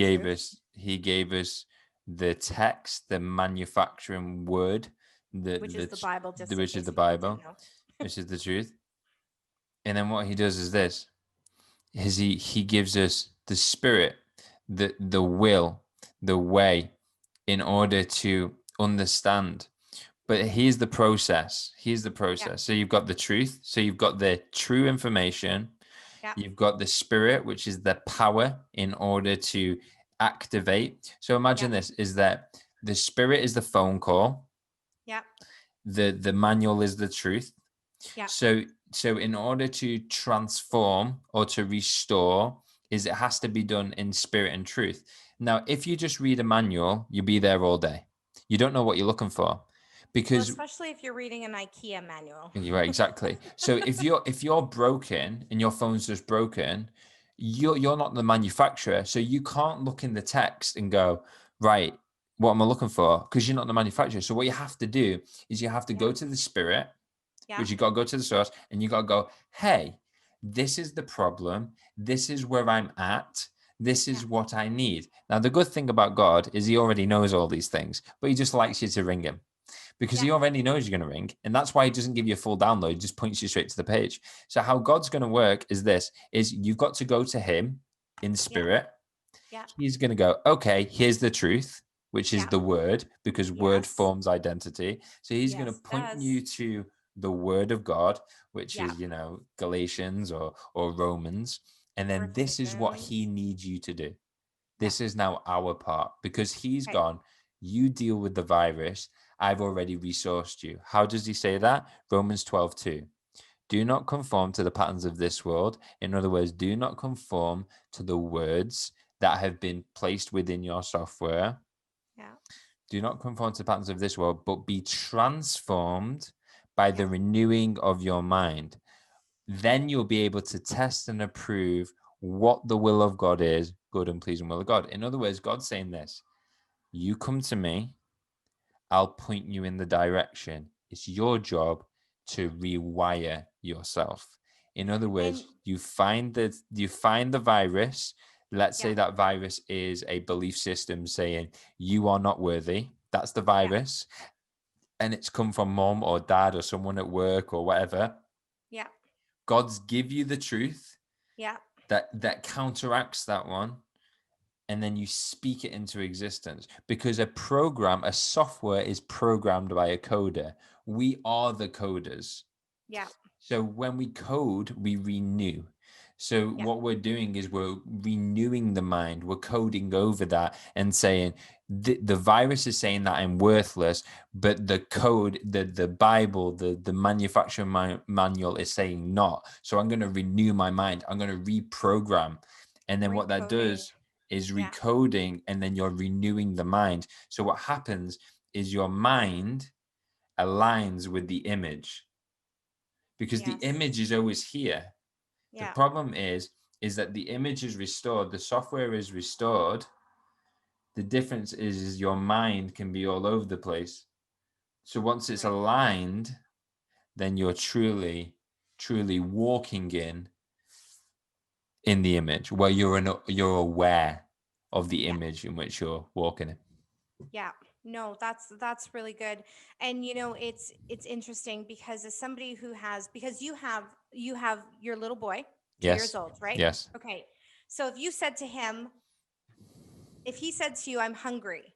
gave us the text, the manufacturing word. Which is the Bible, just in which is case the people didn't Bible, know. which is the truth. And then what he does is this: is he gives us the spirit, the will, the way, in order to understand. But here's the process. Here's the Yeah, process. So you've got the truth. So you've got the true information. yeah, You've got the spirit, which is the power in order to activate. So yeah, imagine this: is that the spirit is the phone call, yeah, the manual is the truth. yeah, So in order to transform or to restore, is it has to be done in spirit and truth. Now, if you just read a manual, you'll be there all day. You don't know what you're looking for, well, because especially if you're reading an IKEA manual. you're right, exactly. So if you're broken and your phone's just broken, you're not the manufacturer, so you can't look in the text and go, right, what am I looking for? Because you're not the manufacturer. So what you have to do is you have to Yeah, go to the spirit, yeah, which you got to go to the source, and you got to go, hey, this is the problem. This is where I'm at. This yeah, is what I need. Now, the good thing about God is he already knows all these things, but he just right, likes you to ring him because yeah, he already knows you're going to ring. And that's why he doesn't give you a full download. He just points you straight to the page. So how God's going to work is this, is you've got to go to him in yeah, spirit. yeah, He's going to go, okay, here's the truth, which is yeah, the word, because word yes, forms identity. So he's going to yes, it point does. you to the word of God, which Yeah, is, Galatians or Romans. And or then this is what he Ephesians. needs you to do. Yeah, This is now our part because he's okay, gone. You deal with the virus. I've already resourced you. How does he say that? Romans 12:2. Do not conform to the patterns of this world. In other words, do not conform to the words that have been placed within your software. yeah, Do not conform to the patterns of this world, but be transformed by yeah, the renewing of your mind. Then you'll be able to test and approve what the will of God is, good and pleasing will of God. In other words, God's saying this: you come to me, I'll point you in the direction. It's your job to rewire yourself. In other and words, you find the virus. Let's yeah, say that virus is a belief system saying you are not worthy. That's the yeah, virus. And it's come from mom or dad or someone at work or whatever. yeah, God's give you the truth yeah, that counteracts that one, and then you speak it into existence, because a software is programmed by a coder. We are the coders. yeah, So when we code, we renew. So yeah, what we're doing is we're renewing the mind. We're coding over that and saying the virus is saying that I'm worthless, but the code, the Bible, the manufacturing manual is saying not. So I'm going to renew my mind. I'm going to reprogram. And then what that recoding. does is Yeah, recoding, and then you're renewing the mind. So what happens is your mind aligns with the image, because the yes, image is always here. The yeah, problem is that the image is restored, the software is restored. The difference is your mind can be all over the place. So once it's right, aligned, then you're truly walking in the image, where you're aware of the yeah. image in which you're walking in. Yeah, no, that's really good. And it's interesting because as somebody who has because you have your little boy, 2 years Yes. old, right? Yes. Okay. So if he said to you, I'm hungry,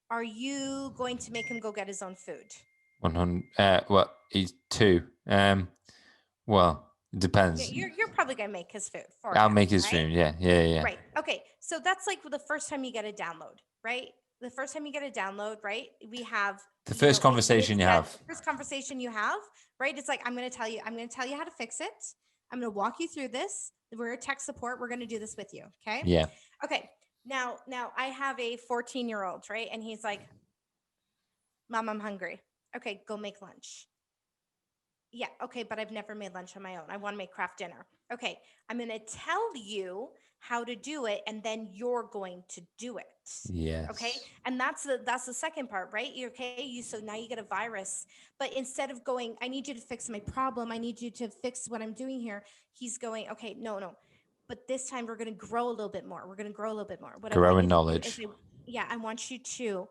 are you going to make him go get his own food? 100. Well, he's two. Well, it Yeah, depends. you're probably gonna make his food for I'll him, make his right? stream. Yeah. Yeah. Yeah. Right. Okay. So that's like the first time you get a download, right? The first time you get a download, right? We have, The first it's conversation you yeah, have. first conversation you have, right? It's like, I'm going to tell you how to fix it. I'm going to walk you through this. We're a tech support. We're going to do this with you. Okay. Yeah. Okay. Now I have a 14-year-old, right? And he's like, Mom, I'm hungry. Okay. Go make lunch. Yeah, okay, but I've never made lunch on my own. I want to make craft dinner. Okay, I'm going to tell you how to do it and then you're going to do it. Okay? Yes. And that's the second part, right? So now you get a virus, but instead of going, I need you to fix my problem, I need you to fix what I'm doing here, he's going, okay, no, no. But this time we're going to grow a little bit more. We're going to grow a little bit more. What I want Growing you to do is knowledge. I want you to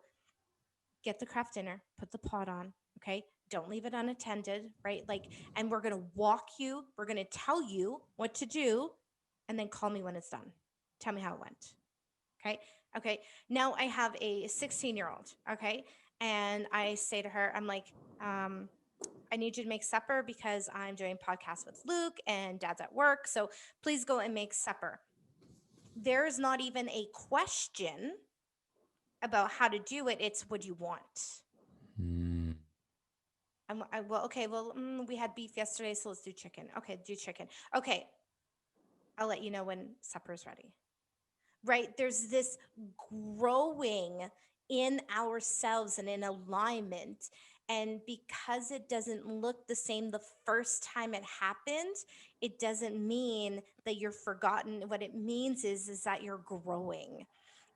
get the craft dinner, put the pot on, okay? Don't leave it unattended, right? Like, and we're gonna walk you, we're gonna tell you what to do, and then call me when it's done. Tell me how it went. Okay. Okay. Now I have a 16-year-old. Okay. And I say to her, I'm like, I need you to make supper because I'm doing podcasts with Luke and dad's at work. So please go and make supper. There's not even a question about how to do it. It's what you want. Mm. Well, okay. Well, we had beef yesterday, so let's do chicken. Okay, do chicken. Okay, I'll let you know when supper's ready. Right? There's this growing in ourselves and in alignment. And because it doesn't look the same the first time it happened, it doesn't mean that you're forgotten. What it means is that you're growing.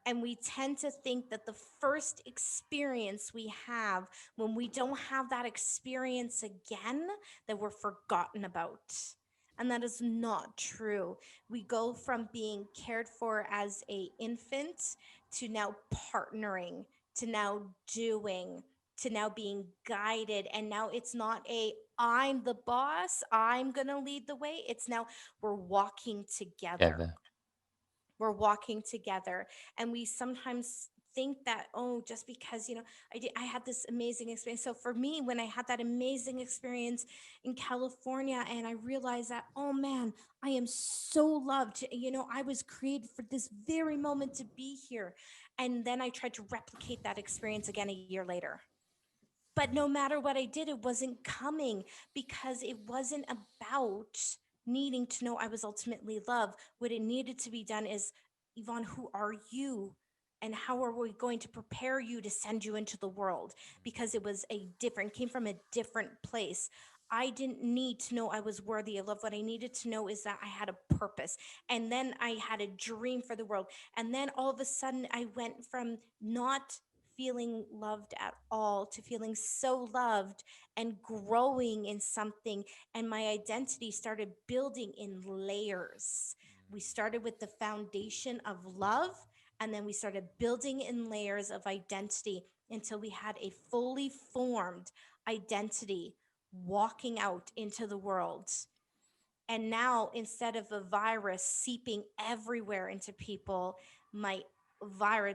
And we tend to think that the first experience we have, when we don't have that experience again, that we're forgotten about. And that is not true. We go from being cared for as a infant to now partnering, to now doing, to now being guided. And now it's not a I'm the boss, I'm going to lead the way. It's now we're walking together. Together. We're walking together. And we sometimes think that, oh, just because, I had this amazing experience. So for me, when I had that amazing experience in California, and I realized that, oh man, I am so loved. I was created for this very moment to be here. And then I tried to replicate that experience again a year later. But no matter what I did, it wasn't coming because it wasn't about needing to know I was ultimately loved. What it needed to be done is, Yvonne, who are you? And how are we going to prepare you to send you into the world? Because it was came from a different place. I didn't need to know I was worthy of love. What I needed to know is that I had a purpose. And then I had a dream for the world. And then all of a sudden, I went from not feeling loved at all to feeling so loved and growing in something. And my identity started building in layers. We started with the foundation of love, and then we started building in layers of identity until we had a fully formed identity walking out into the world. And now, instead of a virus seeping everywhere into people, my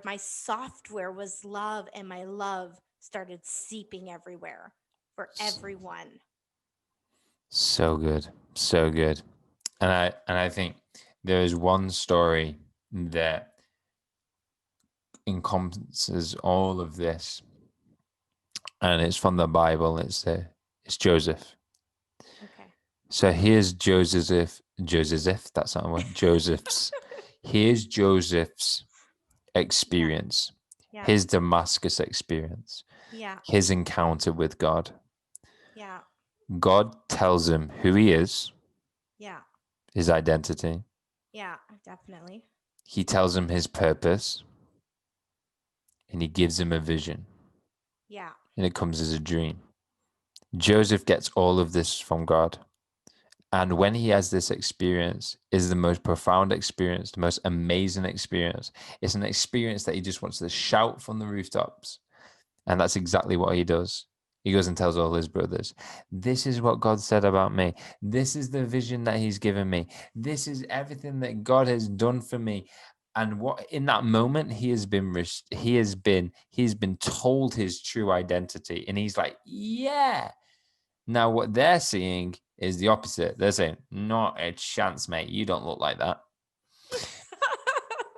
my software was love, and my love started seeping everywhere for everyone. So good. So good. And I think there is one story that encompasses all of this, and it's from the Bible. It's Joseph. Okay. So here's Joseph. That's not one. Here's Joseph's Yeah. experience, Yeah. his Damascus experience, Yeah. his encounter with God. Yeah. God tells him who he is, Yeah. his identity. Yeah. Definitely. He tells him his purpose, and he gives him a vision, Yeah. and it comes as a dream. Joseph gets all of this from God. And when he has this experience, is the most profound experience, the most amazing experience. It's an experience that he just wants to shout from the rooftops. And that's exactly what he does. He goes and tells all his brothers, this is what God said about me. This is the vision that he's given me. This is everything that God has done for me. And what in that moment he's been told his true identity. And he's like, yeah. Now, what they're seeing is the opposite. They're saying, not a chance, mate. You don't look like that.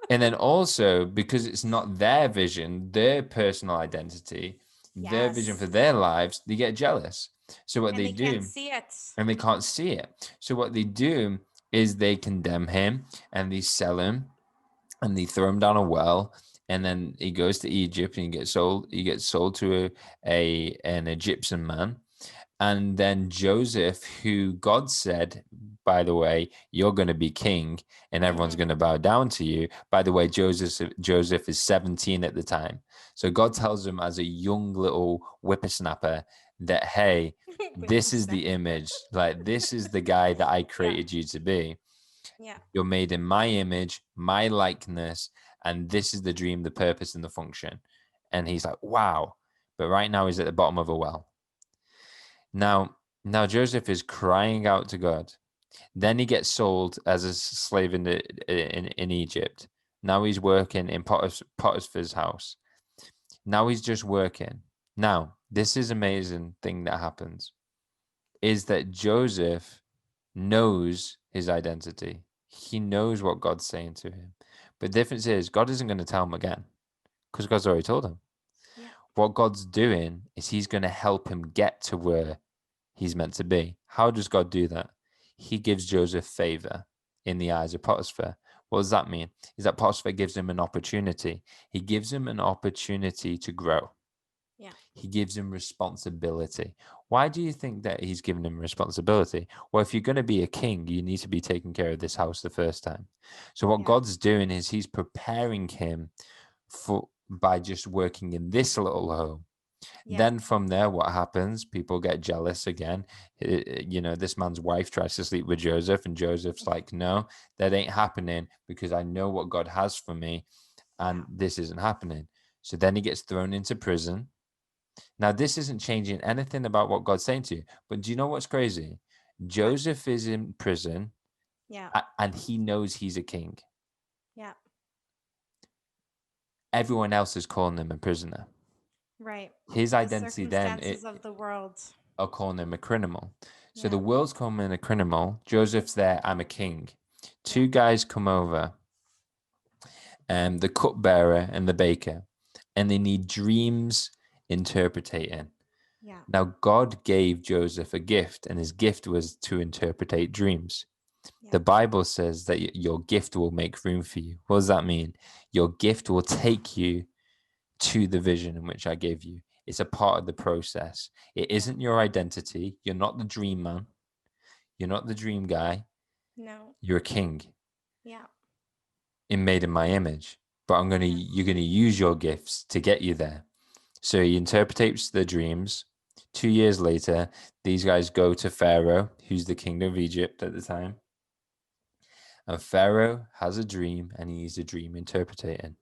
And then also, because it's not their vision, their personal identity, their vision for Yes. their lives, they get jealous. So what And they they can't do, see it. and they can't see it. So what they do is they condemn him and they sell him and they throw him down a well. And then he goes to Egypt and he gets sold. He gets sold to an Egyptian man, and then Joseph, who God said, by the way, you're going to be king and everyone's Mm-hmm. going to bow down to you. By the way, Joseph is 17 at the time. So God tells him as a young little whippersnapper that, hey, this is the Whippersnapper. image. Like, this is the guy that I Yeah. created you to be. Yeah. You're made in my image, my likeness, and this is the dream, the purpose, and the function. And he's like, wow. but right now he's at the bottom of a well. Now Joseph is crying out to God. Then he gets sold as a slave in Egypt. Now he's working in Potiphar's house. Now he's just working. Now, this is amazing thing that happens is that Joseph knows his identity. He knows what God's saying to him. But the difference is God isn't going to tell him again because God's already told him. Yeah. What God's doing is he's going to help him get to where he's meant to be. How does God do that? He gives Joseph favor in the eyes of Potiphar. What does that mean? Is that Potiphar gives him an opportunity. He gives him an opportunity to grow. Yeah. He gives him responsibility. Why do you think that he's given him responsibility? Well, if you're going to be a king, you need to be taking care of this house the first time. So what Yeah. God's doing is he's preparing him for by just working in this little home. Yeah. Then from there, what happens? People get jealous again. This man's wife tries to sleep with Joseph, and Joseph's like, no, that ain't happening because I know what God has for me, Yeah. and this isn't happening. So then he gets thrown into prison. Now, this isn't changing anything about what God's saying to you, but do you know what's crazy? What? Joseph is in prison Yeah. and he knows he's a king. Yeah. Everyone else is calling him a prisoner. Right. His The identity then circumstances of the world. are calling him a criminal. So the Yeah. world's calling him a criminal. Joseph's there, I'm a king. Yeah. Two guys come over, the cupbearer and the baker, and they need dreams interpreting. Yeah. Now, God gave Joseph a gift, and his gift was to interpret dreams. Yeah. The Bible says that your gift will make room for you. What does that mean? Your gift will take you to the vision in which I gave you. It's a part of the process. It Yeah. isn't your identity. You're not the dream man. You're not the dream guy. No. You're a king Yeah. made in my image. But Yeah. you're gonna use your gifts to get you there. So he interprets the dreams. 2 years later, these guys go to Pharaoh, who's the king of Egypt at the time. And Pharaoh has a dream and he needs a dream interpreting.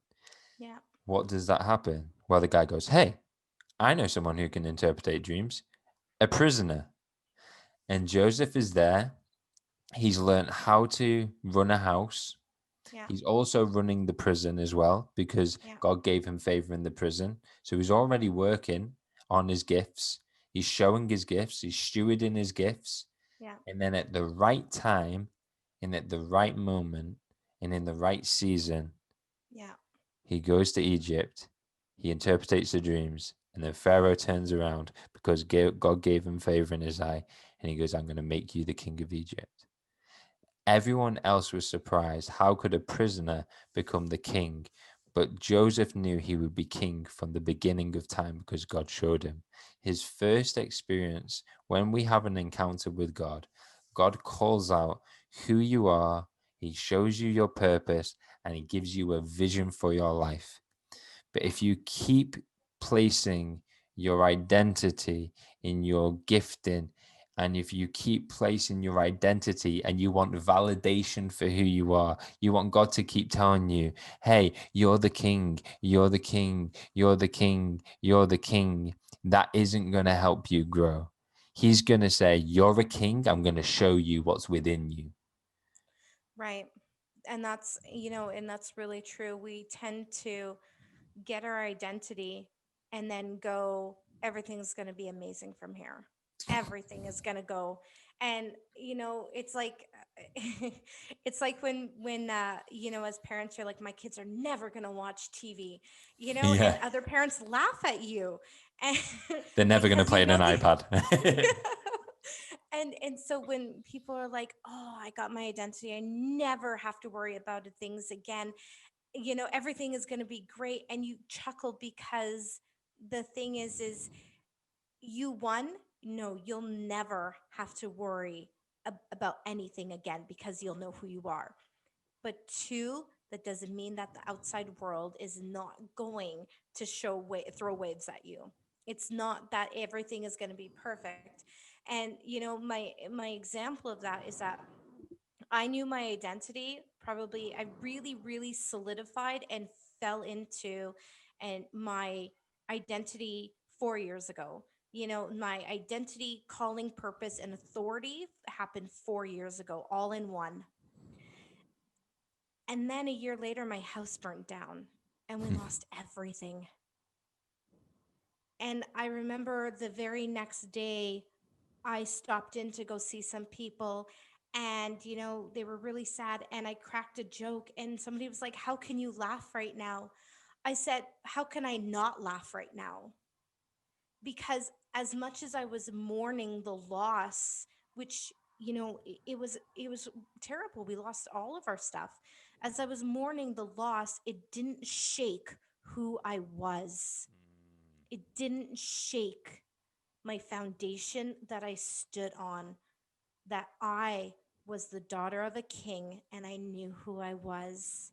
Yeah. What does that happen? Well, the guy goes, hey, I know someone who can interpret dreams, a prisoner. And Joseph is there. He's learned how to run a house. Yeah. He's also running the prison as well because Yeah. God gave him favor in the prison. So he's already working on his gifts. He's showing his gifts. He's stewarding his gifts. Yeah. And then at the right time, and at the right moment, and in the right season, Yeah. he goes to Egypt. He interprets the dreams. And then Pharaoh turns around because God gave him favor in his eye. And he goes, I'm going to make you the king of Egypt. Everyone else was surprised. How could a prisoner become the king? But Joseph knew he would be king from the beginning of time because God showed him. His first experience, when we have an encounter with God, God calls out who you are, He shows you your purpose, and He gives you a vision for your life. But if you keep placing your identity in your gifting, and if you keep placing your identity and you want validation for who you are, you want God to keep telling you, hey, you're the king, you're the king, you're the king, you're the king, that isn't going to help you grow. He's going to say, you're a king, I'm going to show you what's within you. Right. And that's really true. We tend to get our identity and then go, everything's going to be amazing from here. Everything is going to go. And, it's like, it's like when as parents, you're like, my kids are never going to watch TV, and Yeah. other parents laugh at you. And They're never going to because, play in an iPad. and so when people are like, oh, I got my identity, I never have to worry about things again, everything is going to be great, and you chuckle because the thing is you won. No, you'll never have to worry about anything again because you'll know who you are. But two, that doesn't mean that the outside world is not going to throw waves at you. It's not that everything is going to be perfect. And my example of that is that I knew my identity. Probably I really, really solidified and fell into and my identity 4 years ago. My identity, calling, purpose, and authority happened 4 years ago, all in one. And then a year later, my house burnt down and we lost everything. And I remember the very next day, I stopped in to go see some people, and they were really sad, and I cracked a joke, and somebody was like, "How can you laugh right now?" I said, "How can I not laugh right now?" Because as much as I was mourning the loss, which it was terrible. We lost all of our stuff. As I was mourning the loss, it didn't shake who I was. It didn't shake my foundation that I stood on, that I was the daughter of a king and I knew who I was.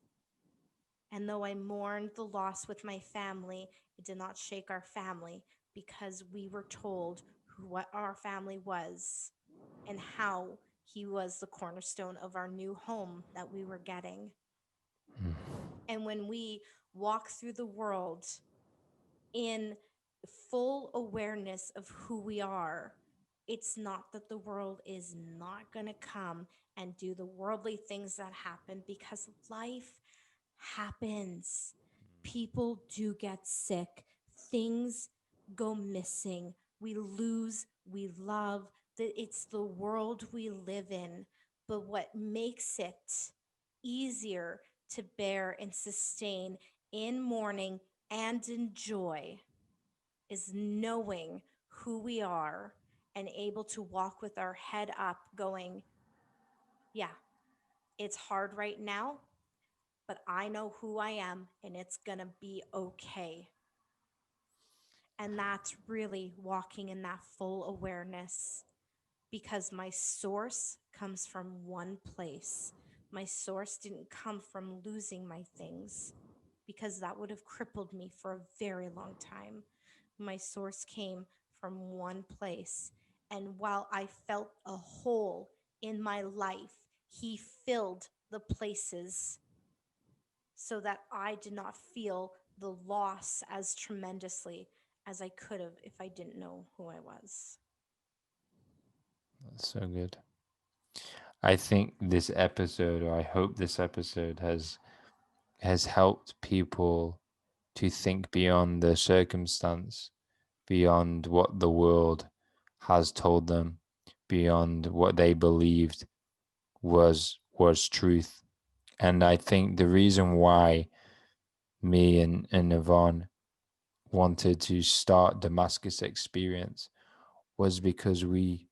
And though I mourned the loss with my family, it did not shake our family, because we were told what our family was and how he was the cornerstone of our new home that we were getting. And when we walk through the world in full awareness of who we are, it's not that the world is not going to come and do the worldly things that happen, because life happens. People do get sick, things go missing, we lose, we love. It's the world we live in. But what makes it easier to bear and sustain in mourning and in joy is knowing who we are and able to walk with our head up, going, yeah, it's hard right now, but I know who I am and it's going to be okay. And that's really walking in that full awareness, because my source comes from one place. My source didn't come from losing my things, because that would have crippled me for a very long time. My source came from one place. And while I felt a hole in my life, He filled the places so that I did not feel the loss as tremendously as I could have if I didn't know who I was. That's so good. I think this episode, or I hope this episode has helped people to think beyond the circumstance, beyond what the world has told them, beyond what they believed was truth. And I think the reason why me and Yvonne wanted to start Damascus Experience was because we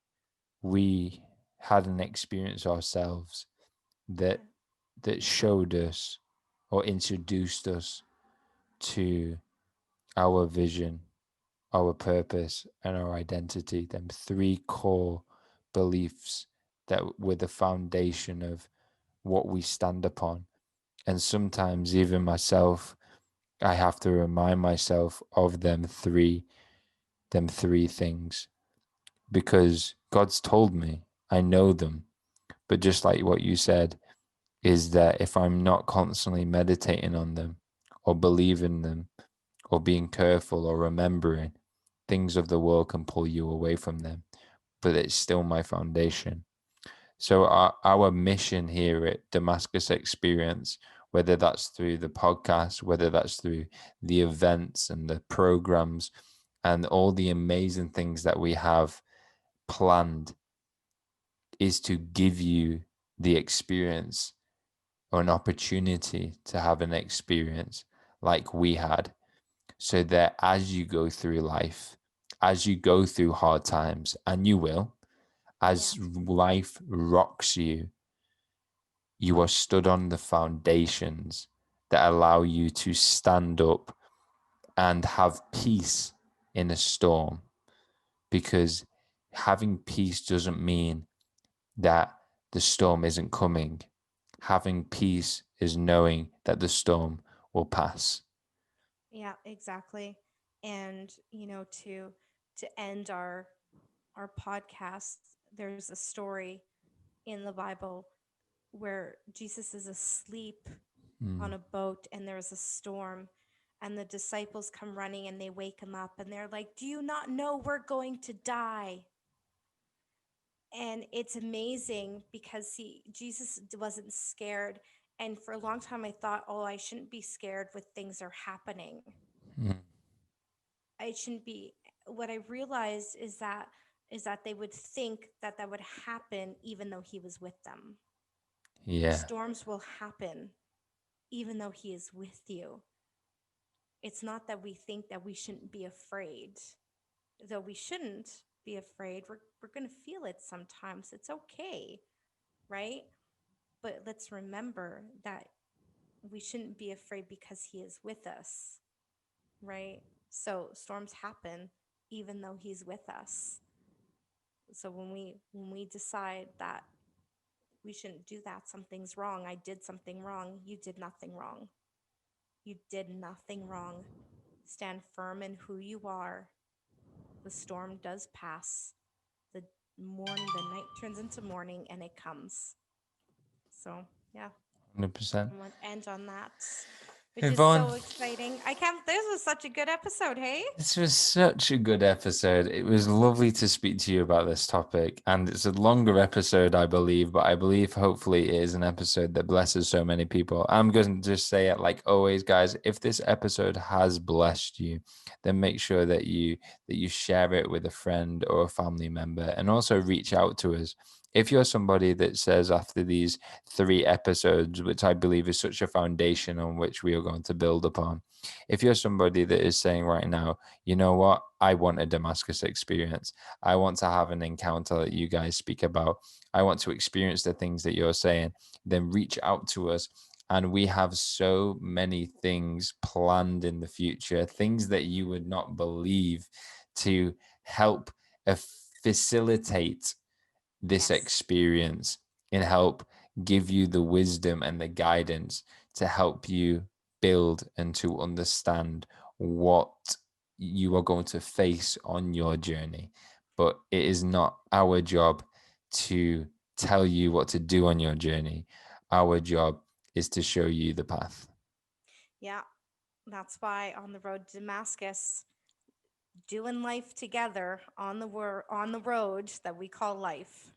had an experience ourselves that Yeah. that showed us or introduced us to our vision, our purpose, and our identity. Them three core beliefs that were the foundation of what we stand upon. And sometimes, even myself, I have to remind myself of them three things, because God's told me, I know them. But just like what you said, is that if I'm not constantly meditating on them or believing them or being careful or remembering, things of the world can pull you away from them. But it's still my foundation. So our mission here at Damascus Experience, whether that's through the podcast, whether that's through the events and the programs and all the amazing things that we have planned, is to give you the experience or an opportunity to have an experience like we had, so that as you go through life, as you go through hard times, and you will, Yeah. as life rocks you, you are stood on the foundations that allow you to stand up and have peace in a storm. Because having peace doesn't mean that the storm isn't coming. Having peace is knowing that the storm will pass. Yeah, exactly. And to end our podcast, there's a story in the Bible where Jesus is asleep Mm. on a boat and there's a storm, And the disciples come running and they wake him up and they're like, "Do you not know we're going to die?" And it's amazing because Jesus wasn't scared. And for a long time, I thought, oh, I shouldn't be scared when things are happening. Mm. I shouldn't be. What I realized is that they would think that that would happen even though he was with them. Yeah. Storms will happen even though he is with you. It's not that we think that we shouldn't be afraid, though we shouldn't be afraid. We're going to feel it sometimes. It's okay, right? But let's remember that we shouldn't be afraid because he is with us, right? So storms happen even though he's with us. So when we decide that we shouldn't do that, something's wrong. I did something wrong. You did nothing wrong. You did nothing wrong. Stand firm in who you are. The storm does pass. The night turns into morning and it comes. So yeah, 100%. I'm gonna end on that, which is Yvonne, so exciting. I can't. This was such a good episode. Hey. this was such a good episode. It was lovely to speak to you about this topic. And it's a longer episode, I believe, but I believe hopefully it is an episode that blesses so many people. I'm going to just say it like always, guys. If this episode has blessed you, then make sure that you share it with a friend or a family member, and also reach out to us. If you're somebody that says after these 3 episodes, which I believe is such a foundation on which we are going to build upon, if you're somebody that is saying right now, you know what, I want a Damascus experience, I want to have an encounter that you guys speak about, I want to experience the things that you're saying, then reach out to us. And we have so many things planned in the future, things that you would not believe, to help facilitate this Yes. experience and help give you the wisdom and the guidance to help you build and to understand what you are going to face on your journey. But it is not our job to tell you what to do on your journey. Our job is to show you the path. Yeah. That's why on the road to Damascus, doing life together on the road that we call life.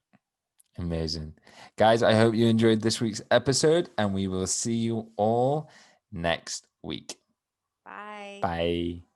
Amazing. Guys, I hope you enjoyed this week's episode, and we will see you all next week. Bye. Bye.